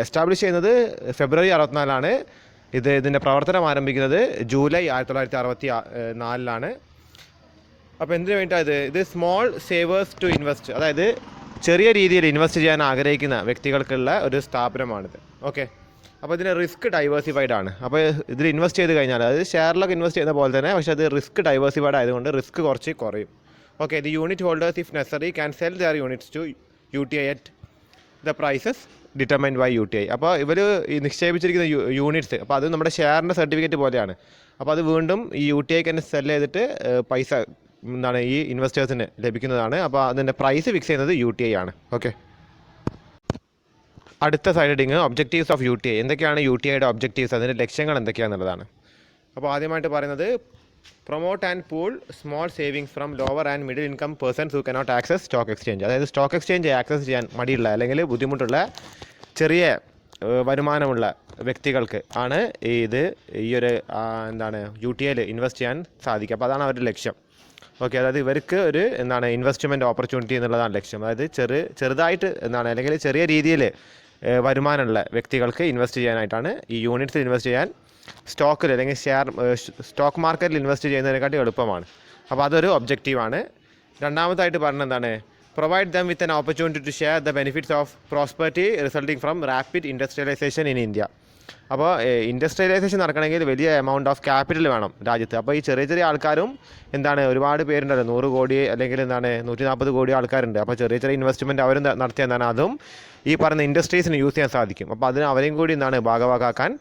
എസ്റ്റാബ്ലിഷ് ചെയ്യുന്നത് ഫെബ്രുവരി 64. ഇതിൻ്റെ പ്രവർത്തനം ആരംഭിക്കുന്നത് ജൂലൈ 1964. അപ്പോൾ എന്തിനു വേണ്ടിയിട്ടാണ് ഇത് സ്മോൾ സേവേഴ്സ് ടു ഇൻവെസ്റ്റ്, അതായത് ചെറിയ രീതിയിൽ ഇൻവെസ്റ്റ് ചെയ്യാൻ ആഗ്രഹിക്കുന്ന വ്യക്തികൾക്കുള്ള ഒരു സ്ഥാപനമാണിത്. ഓക്കെ, അപ്പോൾ ഇതിന് റിസ്ക് ഡൈവേഴ്സിഫൈഡ് ആണ്. അപ്പോൾ ഇതിൽ ഇൻവെസ്റ്റ് ചെയ്ത് കഴിഞ്ഞാൽ, അതായത് ഷെയറിലൊക്കെ ഇൻവെസ്റ്റ് ചെയ്യുന്ന പോലെ തന്നെ, പക്ഷേ അത് റിസ്ക് ഡൈവേഴ്സിഫൈഡ് ആയതുകൊണ്ട് റിസ്ക് കുറച്ച് കുറയും. Okay, the unit holders if necessary can sell their units to UTI at the prices determined by UTI. അപ്പോൾ ഇവർ ഈ നിക്ഷേപിച്ചിരിക്കുന്ന യൂണിറ്റ്സ്, അപ്പോൾ അത് നമ്മുടെ ഷെയറിൻ്റെ സർട്ടിഫിക്കറ്റ് പോലെയാണ്. അപ്പോൾ അത് വീണ്ടും ഈ UTIക്ക് തന്നെ സെൽ ചെയ്തിട്ട് പൈസ ഈ ഇൻവെസ്റ്റേഴ്സിന് ലഭിക്കുന്നതാണ്. അപ്പോൾ അതിൻ്റെ പ്രൈസ് ഫിക്സ് ചെയ്യുന്നത് UTI ആണ്. ഓക്കെ, അടുത്ത side heading objectives of UTI. എന്തൊക്കെയാണ് UTIയുടെ ഒബ്ജക്റ്റീവ്സ്, അതിൻ്റെ ലക്ഷ്യങ്ങൾ എന്തൊക്കെയാണെന്നുള്ളതാണ്. അപ്പോൾ ആദ്യമായിട്ട് പറയുന്നത് promote and pool small savings from lower and middle income persons who cannot access stock exchange. അതായത് സ്റ്റോക്ക് എക്സ്ചേഞ്ച് ആക്സസ് ചെയ്യാൻ മടിയുള്ള അല്ലെങ്കിൽ ബുദ്ധിമുട്ടുള്ള ചെറിയ വരുമാനമുള്ള വ്യക്തികൾക്ക് ആണ് ഈ ഒരു UTIയിൽ ഇൻവെസ്റ്റ് ചെയ്യാൻ സാധിക്കുക. അപ്പോൾ അതാണ് അവരുടെ ലക്ഷ്യം. ഓക്കെ, അതായത് ഇവർക്ക് ഒരു ഇൻവെസ്റ്റ്മെൻറ്റ് ഓപ്പർച്യൂണിറ്റി എന്നുള്ളതാണ് ലക്ഷ്യം. അതായത് ചെറുതായിട്ട് അല്ലെങ്കിൽ ചെറിയ രീതിയിൽ വരുമാനമുള്ള വ്യക്തികൾക്ക് ഇൻവെസ്റ്റ് ചെയ്യാനായിട്ടാണ് ഈ യൂണിറ്റ്സിൽ ഇൻവെസ്റ്റ് ചെയ്യാൻ സ്റ്റോക്കിൽ അല്ലെങ്കിൽ സ്റ്റോക്ക് മാർക്കറ്റിൽ ഇൻവെസ്റ്റ് ചെയ്യുന്നതിനെക്കാട്ടി എളുപ്പമാണ്. അപ്പോൾ അതൊരു ഒബ്ജക്റ്റീവാണ്. രണ്ടാമതായിട്ട് പറഞ്ഞത് എന്താണ്? Provide them with an opportunity to share the benefits of prosperity resulting from rapid industrialisation in India. അപ്പോൾ ഇൻഡസ്ട്രിയലൈസേഷൻ നടക്കണമെങ്കിൽ വലിയ എമൗണ്ട് ഓഫ് ക്യാപിറ്റൽ വേണം രാജ്യത്ത്. അപ്പോൾ ഈ ചെറിയ ചെറിയ ആൾക്കാരും ഒരുപാട് പേരുണ്ടല്ലോ, 100 കോടി അല്ലെങ്കിൽ 140 കോടി ആൾക്കാരുണ്ട്. അപ്പോൾ ചെറിയ ചെറിയ ഇൻവെസ്റ്റ്മെൻറ്റ് അവരും നടത്തിയ അതും ഈ പറയുന്ന ഇൻഡസ്ട്രീസിന് യൂസ് ചെയ്യാൻ സാധിക്കും. അപ്പോൾ അതിന് അവരെയും കൂടി ഭാഗമാക്കാൻ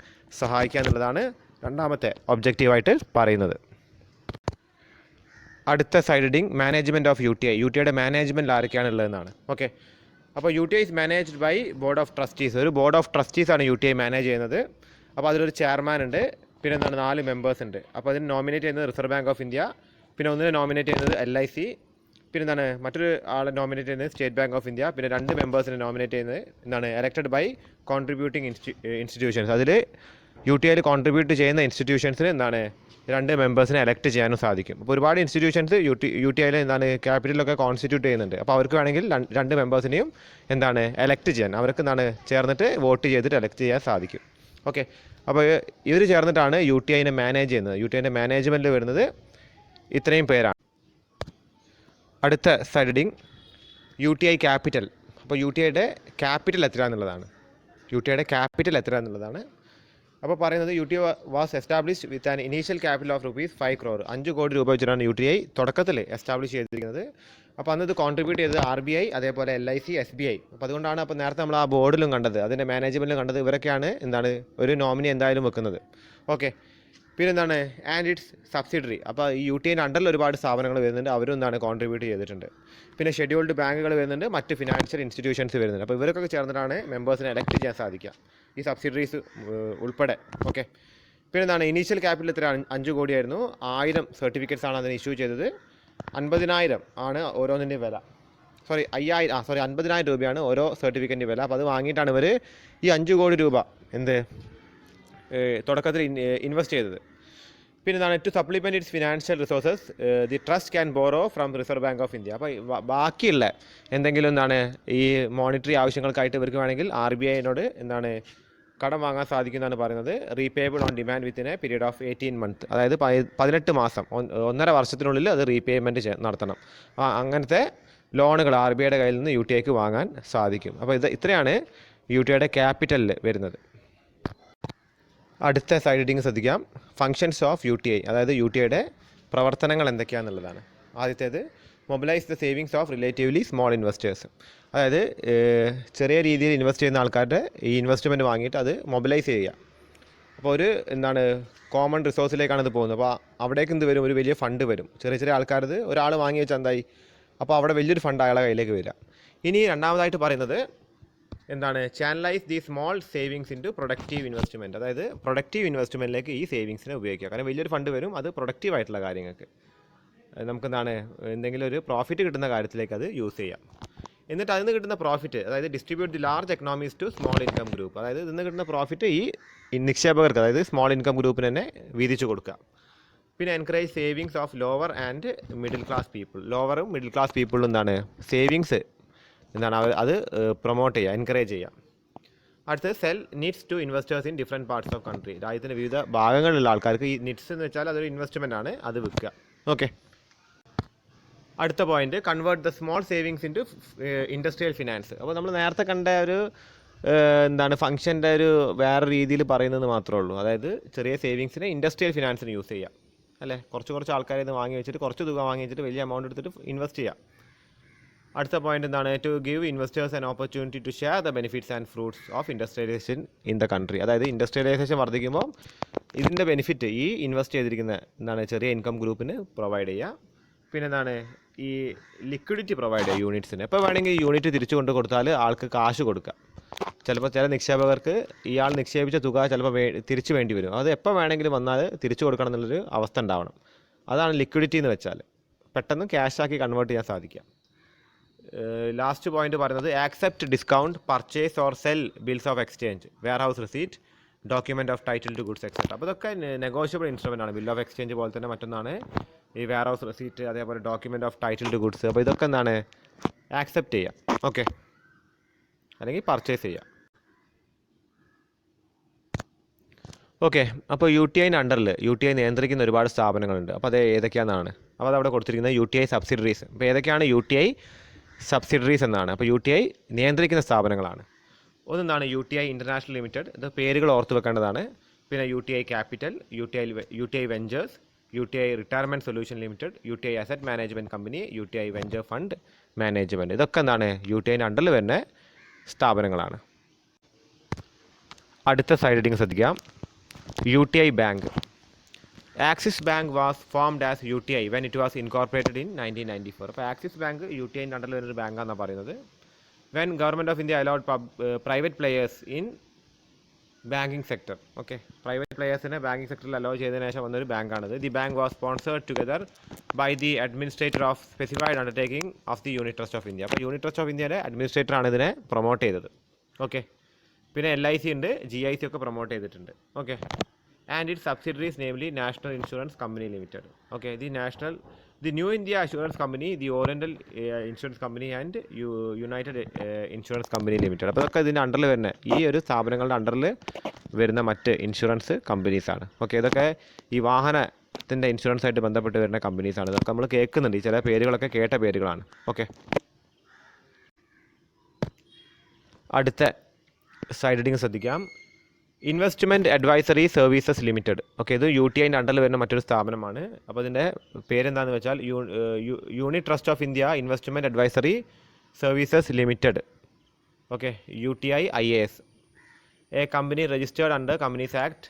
സഹായിക്കുക എന്നുള്ളതാണ് രണ്ടാമത്തെ ഒബ്ജക്റ്റീവായിട്ട് പറയുന്നത്. അടുത്ത side heading management of UTI. UTIയുടെ മാനേജ്മെൻറ്റിൽ ആരൊക്കെയാണ് ഉള്ളതെന്നാണ്. ഓക്കെ, അപ്പോൾ UTI is managed by board of trustees. ഒരു ബോർഡ് ഓഫ് ട്രസ്റ്റീസാണ് UTI മാനേജ് ചെയ്യുന്നത്. അപ്പോൾ അതിലൊരു ചെയർമാൻ ഉണ്ട്, പിന്നെ 4 മെമ്പേഴ്സ് ഉണ്ട്. അപ്പോൾ അതിന് നോമിനേറ്റ് ചെയ്യുന്നത് റിസർവ് ബാങ്ക് ഓഫ് ഇന്ത്യ, പിന്നെ ഒന്നിനെ നോമിനേറ്റ് ചെയ്യുന്നത് LIC, പിന്നെ മറ്റൊരു ആളെ നോമിനേറ്റ് ചെയ്യുന്നത് സ്റ്റേറ്റ് ബാങ്ക് ഓഫ് ഇന്ത്യ, പിന്നെ 2 മെമ്പേഴ്സിനെ നോമിനേറ്റ് ചെയ്യുന്നത് എലക്റ്റഡ് ബൈ കോൺട്രിബ്യൂട്ടിംഗ് ഇൻസ്റ്റിറ്റ്യൂഷൻസ്. അതിൽ UTIയിൽ കോൺട്രിബ്യൂട്ട് ചെയ്യുന്ന ഇൻസ്റ്റിറ്റ്യൂഷൻസിന് 2 മെമ്പേഴ്സിനെ എലക്ട് ചെയ്യാനും സാധിക്കും. അപ്പോൾ ഒരുപാട് ഇൻസ്റ്റിറ്റ്യൂഷൻസ് UTIയിൽ ക്യാപിറ്റലൊക്കെ കോൺസ്റ്റിറ്റ്യൂട്ട് ചെയ്യുന്നുണ്ട്. അപ്പോൾ അവർക്ക് വേണമെങ്കിൽ 2 മെമ്പേഴ്സിനെയും എലക്ട് ചെയ്യാൻ, അവർക്ക് ചേർന്നിട്ട് വോട്ട് ചെയ്തിട്ട് എലക്ട് ചെയ്യാൻ സാധിക്കും. ഓക്കെ, അപ്പോൾ ഇവർ ചേർന്നിട്ടാണ് UTIനെ മാനേജ് ചെയ്യുന്നത്. UTIൻ്റെ മാനേജ്മെൻറ്റിൽ വരുന്നത് ഇത്രയും പേരാണ്. അടുത്ത സൈഡ് ഹെഡിങ് UTI ക്യാപിറ്റൽ. അപ്പോൾ UTIയുടെ ക്യാപിറ്റൽ എത്രയാണെന്നുള്ളതാണ്. അപ്പോൾ പറയുന്നത് UTI was established with an initial capital of ₹5 crore. 5 കോടി രൂപ വെച്ചിട്ടാണ് UTI തുടക്കത്തിൽ എസ്റ്റാബ്ലിഷ് ചെയ്തിരിക്കുന്നത്. അപ്പോൾ അന്ന് ഇത് കോൺട്രിബ്യൂട്ട് ചെയ്തത് RBI, അതേപോലെ LIC, SBI. അപ്പോൾ അതുകൊണ്ടാണ് അപ്പോൾ നേരത്തെ നമ്മൾ ആ ബോർഡിലും കണ്ടത്, അതിൻ്റെ മാനേജ്മെൻറ്റിലും കണ്ടത് ഇവരൊക്കെയാണ് ഒരു നോമിനി എന്തായാലും വെക്കുന്നത്. ഓക്കെ, പിന്നെ ആൻഡ് ഇറ്റ്സ് സബ്സിഡറി. അപ്പോൾ ഈ UTIൻ്റെ അണ്ടറിൽ ഒരുപാട് സ്ഥാപനങ്ങൾ വരുന്നുണ്ട്, അവരും കോൺട്രിബ്യൂട്ട് ചെയ്തിട്ടുണ്ട്. പിന്നെ ഷെഡ്യൂൾഡ് ബാങ്കുകൾ വരുന്നുണ്ട്, മറ്റ് ഫിനാൻഷ്യൽ ഇൻസ്റ്റിറ്റ്യൂഷൻസ് വരുന്നുണ്ട്. അപ്പോൾ ഇവർക്കൊക്കെ ചേർന്നിട്ടാണ് മെമ്പേഴ്സിനെ എലക്ട് ചെയ്യാൻ സാധിക്കുക, ഈ സബ്സിഡറീസ് ഉൾപ്പെടെ. ഓക്കെ, പിന്നെ ഇനീഷ്യൽ ക്യാപിറ്റൽ എത്ര? 5 കോടിയായിരുന്നു. 1000 സർട്ടിഫിക്കറ്റ്സ് ആണ് അതിന് ഇഷ്യൂ ചെയ്തത്. 50,000 ആണ് ഓരോന്നിൻ്റെയും വില. 50,000 രൂപയാണ് ഓരോ സർട്ടിഫിക്കറ്റിൻ്റെ വില. അപ്പോൾ അത് വാങ്ങിയിട്ടാണ് ഇവർ ഈ 5 കോടി രൂപ തുടക്കത്തിൽ ഇൻവെസ്റ്റ് ചെയ്തത്. പിന്നെ to supplement its financial resources the trust can borrow from Reserve Bank of India. അപ്പോൾ ബാക്കിയുള്ള എന്തെങ്കിലും ഈ മോണിറ്ററി ആവശ്യങ്ങൾക്കായിട്ട് ഇവർക്ക് വേണമെങ്കിൽ RBIനോട് കടം വാങ്ങാൻ സാധിക്കുന്നതാണ് പറയുന്നത്. Repayable on demand within A period of 18 months. അതായത് 18 മാസം, 1.5 വർഷത്തിനുള്ളിൽ അത് റീപേയ്മെൻറ്റ് നടത്തണം. അങ്ങനത്തെ ലോണുകൾ RBIയുടെ കയ്യിൽ നിന്ന് UTIക്ക് വാങ്ങാൻ സാധിക്കും. അപ്പോൾ ഇത്രയാണ് UTIയുടെ ക്യാപിറ്റലിൽ വരുന്നത്. അടുത്ത സൈഡ് ഹെഡിങ് ശ്രദ്ധിക്കാം, ഫങ്ഷൻസ് ഓഫ് UTI. അതായത് UTIയുടെ പ്രവർത്തനങ്ങൾ എന്തൊക്കെയാണെന്നുള്ളതാണ്. ആദ്യത്തേത് mobilise the savings of relatively small investors. അതായത് ചെറിയ രീതിയിൽ ഇൻവെസ്റ്റ് ചെയ്യുന്ന ആൾക്കാരുടെ ഈ ഇൻവെസ്റ്റ്മെൻറ്റ് വാങ്ങിയിട്ട് അത് മൊബിലൈസ് ചെയ്യുക. അപ്പോൾ കോമൺ റിസോഴ്സിലേക്കാണ് ഇത് പോകുന്നത്. അപ്പോൾ അവിടേക്ക് വരും, ഒരു വലിയ ഫണ്ട് വരും. ചെറിയ ആൾക്കാരത് ഒരാൾ വാങ്ങി വെച്ചാൽ എന്തായി, അപ്പോൾ അവിടെ വലിയൊരു ഫണ്ട് അയാളെ കയ്യിലേക്ക് വരിക. ഇനി രണ്ടാമതായിട്ട് പറയുന്നത് channelise the small savings into productive investment. അതായത് പ്രൊഡക്റ്റീവ് ഇൻവെസ്റ്റ്മെൻറ്റിലേക്ക് ഈ സേവിങ്സിനെ ഉപയോഗിക്കുക. കാരണം വലിയൊരു ഫണ്ട് വരും, അത് പ്രൊഡക്റ്റീവായിട്ടുള്ള കാര്യങ്ങൾക്ക് നമുക്ക് എന്തെങ്കിലും ഒരു പ്രോഫിറ്റ് കിട്ടുന്ന കാര്യത്തിലേക്ക് അത് യൂസ് ചെയ്യാം. എന്നിട്ട് അതിൽ നിന്ന് കിട്ടുന്ന പ്രോഫിറ്റ്, അതായത് distribute the large economies to small income group. അതായത് ഇതിൽ നിന്ന് കിട്ടുന്ന പ്രോഫിറ്റ് ഈ നിക്ഷേപകർക്ക്, അതായത് സ്മോൾ ഇൻകം ഗ്രൂപ്പിന് തന്നെ വീതിച്ചു കൊടുക്കുക. പിന്നെ encourage savings of lower and middle class people. ലോവറും മിഡിൽ ക്ലാസ് പീപ്പിളും സേവിങ്സ് അത് പ്രൊമോട്ട് ചെയ്യുക, എൻകറേജ് ചെയ്യുക. അടുത്തത് sell needs to investors in different parts of country. രാജ്യത്തിൻ്റെ വിവിധ ഭാഗങ്ങളിലുള്ള ആൾക്കാർക്ക് ഈ നിറ്റ്സ് എന്ന് വെച്ചാൽ അതൊരു ഇൻവെസ്റ്റ്മെൻ്റ് ആണ്, അത് വിൽക്കുക. ഓക്കെ, അടുത്ത point convert the small savings into industrial finance. അപ്പോൾ നമ്മൾ നേരത്തെ കണ്ട ഫംഗ്ഷൻ്റെ വേറെ രീതിയിൽ പറയുന്നത് മാത്രമേ ഉള്ളൂ. അതായത് ചെറിയ സേവിങ്സിനെ ഇൻഡസ്ട്രിയൽ ഫിനാൻസിന് യൂസ് ചെയ്യാം, അല്ലേ? കുറച്ച് ആൾക്കാരെ ഇത് വാങ്ങി വെച്ചിട്ട് കുറച്ച് തുക വാങ്ങി വെച്ചിട്ട് വലിയ എമൗണ്ട് എടുത്തിട്ട് ഇൻവെസ്റ്റ് ചെയ്യാം. അടുത്ത point to give investors an opportunity to share the benefits and fruits of industrialisation in the country. അതായത് ഇൻഡസ്ട്രിയലൈസേഷൻ വർദ്ധിക്കുമ്പോൾ ഇതിൻ്റെ ബെനിഫിറ്റ് ഈ ഇൻവെസ്റ്റ് ചെയ്തിരിക്കുന്ന ചെറിയ ഇൻകം ഗ്രൂപ്പിന് പ്രൊവൈഡ് ചെയ്യുക. പിന്നെ ഈ ലിക്വിഡിറ്റി പ്രൊവൈഡ് ചെയ്യുക യൂണിറ്റ്സിന്. എപ്പോൾ വേണമെങ്കിൽ ഈ യൂണിറ്റ് തിരിച്ചു കൊണ്ട് കൊടുത്താൽ ആൾക്ക് കാശ് കൊടുക്കുക. ചിലപ്പോൾ ചില നിക്ഷേപകർക്ക് ഇയാൾ നിക്ഷേപിച്ച തുക ചിലപ്പോൾ തിരിച്ചു വേണ്ടി വരും. അത് എപ്പോൾ വേണമെങ്കിലും വന്നാൽ തിരിച്ചു കൊടുക്കണം എന്നുള്ളൊരു അവസ്ഥ ഉണ്ടാവണം. അതാണ് ലിക്വിഡിറ്റി എന്ന് വെച്ചാൽ, പെട്ടെന്ന് ക്യാഷാക്കി കൺവേർട്ട് ചെയ്യാൻ സാധിക്കുക. ലാസ്റ്റ് പോയിന്റ് പറയുന്നത് accept discount, purchase or sell bills of exchange, warehouse receipt, document of title to goods etcetera. അപ്പോൾ ഇതൊക്കെ നെഗോഷ്യബിൾ ഇൻസ്ട്രുമെൻ്റ് ആണ്. ബിൽ ഓഫ് എക്സ്ചേഞ്ച് പോലെ തന്നെ മറ്റൊന്നാണ് ഈ വെയർ ഹൗസ് റെസീറ്റ്, അതേപോലെ document of title to goods. അപ്പോൾ ഇതൊക്കെ ആക്സെപ്റ്റ് ചെയ്യാം, ഓക്കെ, അല്ലെങ്കിൽ പർച്ചേസ് ചെയ്യാം. ഓക്കെ, അപ്പോൾ യു ടി ഐൻ്റെ അണ്ടറിൽ യു ടി ഐ നിയന്ത്രിക്കുന്ന ഒരുപാട് സ്ഥാപനങ്ങളുണ്ട്. അപ്പോൾ അത് ഏതൊക്കെയാണെന്നാണ്. അപ്പോൾ അതവിടെ കൊടുത്തിരിക്കുന്നത് യു ടി ഐ സബ്സിഡറീസ്. അപ്പോൾ ഏതൊക്കെയാണ് യു ടി ഐ സബ്സിഡറീസ് എന്നാണ്. അപ്പോൾ യു ടി ഐ നിയന്ത്രിക്കുന്ന സ്ഥാപനങ്ങളാണ്. ഒന്നാണ് U T I international limited, ഇത് പേരുകൾ ഓർത്ത് വെക്കേണ്ടതാണ്. പിന്നെ U T I capital, U T I ventures, U T I retirement solution limited, U T I asset management company, U T I venture fund management. ഇതൊക്കെ എന്താണ് U T ഐൻ്റെ അണ്ടറിൽ വരുന്ന സ്ഥാപനങ്ങളാണ്. അടുത്ത സൈഡ് ഹെഡിങ് ശ്രദ്ധിക്കാം. U T I bank. Axis bank was formed as U T I when it was incorporated in 1994. അപ്പോൾ Axis bank U T ഐൻ്റെ അണ്ടറിൽ വരുന്നൊരു ബാങ്കാണെന്നാണ് പറയുന്നത്. When government of India allowed private players in banking sector. Okay, private പ്ലെയേഴ്സിനെ banking സെക്ടറിൽ allow ചെയ്തതിനു ശേഷം വന്നൊരു ബാങ്കാണിത്. The bank was sponsored together by the administrator of specified undertaking of the unit trust of India. അപ്പോൾ unit trust of ഇന്ത്യയുടെ അഡ്മിനിസ്ട്രേറ്ററാണ് ഇതിനെ പ്രൊമോട്ട് ചെയ്തത്. ഓക്കെ, പിന്നെ LIC ഉണ്ട്, GIC ഒക്കെ പ്രൊമോട്ട് ചെയ്തിട്ടുണ്ട്. Okay, and it subsidiaries namely national insurance company limited. Okay, the new India assurance company, the oriental insurance company and United insurance company limited. അപ്പോൾ ഇതൊക്കെ ഇതിൻ്റെ അണ്ടറിൽ വരുന്ന ഈ ഒരു സ്ഥാപനങ്ങളുടെ അണ്ടറിൽ വരുന്ന മറ്റ് ഇൻഷുറൻസ് കമ്പനീസാണ്. ഓക്കെ, ഇതൊക്കെ ഈ വാഹനത്തിൻ്റെ ഇൻഷുറൻസ് ആയിട്ട് ബന്ധപ്പെട്ട് വരുന്ന കമ്പനീസാണ്. ഇതൊക്കെ നമ്മൾ കേൾക്കുന്നുണ്ട്, ഈ ചില പേരുകളൊക്കെ കേട്ട പേരുകളാണ്. ഓക്കെ, അടുത്ത സൈഡ് ഹെഡിങ് ശ്രദ്ധിക്കാം. Investment advisory services limited. Okay, ഇത് യു ടി ഐൻ്റെ അണ്ടറിൽ വരുന്ന മറ്റൊരു സ്ഥാപനമാണ്. അപ്പോൾ ഇതിൻ്റെ പേരെന്താണെന്ന് വെച്ചാൽ unit trust of India investment advisory services limited. Okay, UTI IAS, A company registered under companies act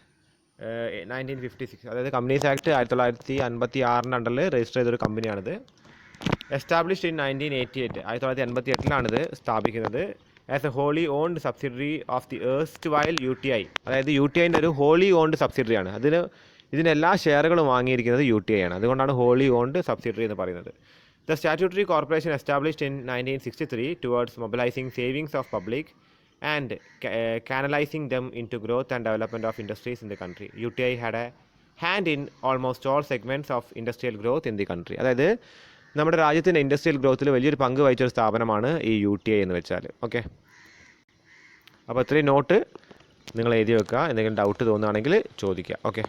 1956. അതായത് കമ്പനീസ് ആക്ട് 1956 അണ്ടറിൽ രജിസ്റ്റർ ചെയ്തൊരു കമ്പനിയാണിത്. എസ്റ്റാബ്ലിഷ്ഡ് ഇൻ 1988, 1988 സ്ഥാപിക്കുന്നത്. As a wholly owned subsidiary of the erstwhile UTI. അതായത് UTI ഒരു wholly owned സബ്സിഡറിയാണ്. ഇതിനെല്ലാ ഷെയറുകളും വാങ്ങിയിരിക്കുന്നത് UTI ആണ്. അതുകൊണ്ടാണ് ഹോളി ഓൺഡ് സബ്സിഡറി എന്ന് പറയുന്നത്. The statutory corporation established in 1963 towards mobilising savings of public and canalizing them into growth and development of industries in the country. UTI had a hand in almost all segments of industrial growth in the country. അതായത് നമ്മുടെ രാജ്യത്തിൻ്റെ industrial ഗ്രോത്തിൽ വലിയൊരു പങ്ക് വഹിച്ചൊരു സ്ഥാപനമാണ് ഈ UTI എന്ന് വെച്ചാൽ. Okay, അപ്പോൾ ഇത്രയും നോട്ട് നിങ്ങൾ എഴുതി വെക്കുക. എന്തെങ്കിലും ഡൗട്ട് തോന്നുകയാണെങ്കിൽ ചോദിക്കുക. ഓക്കെ.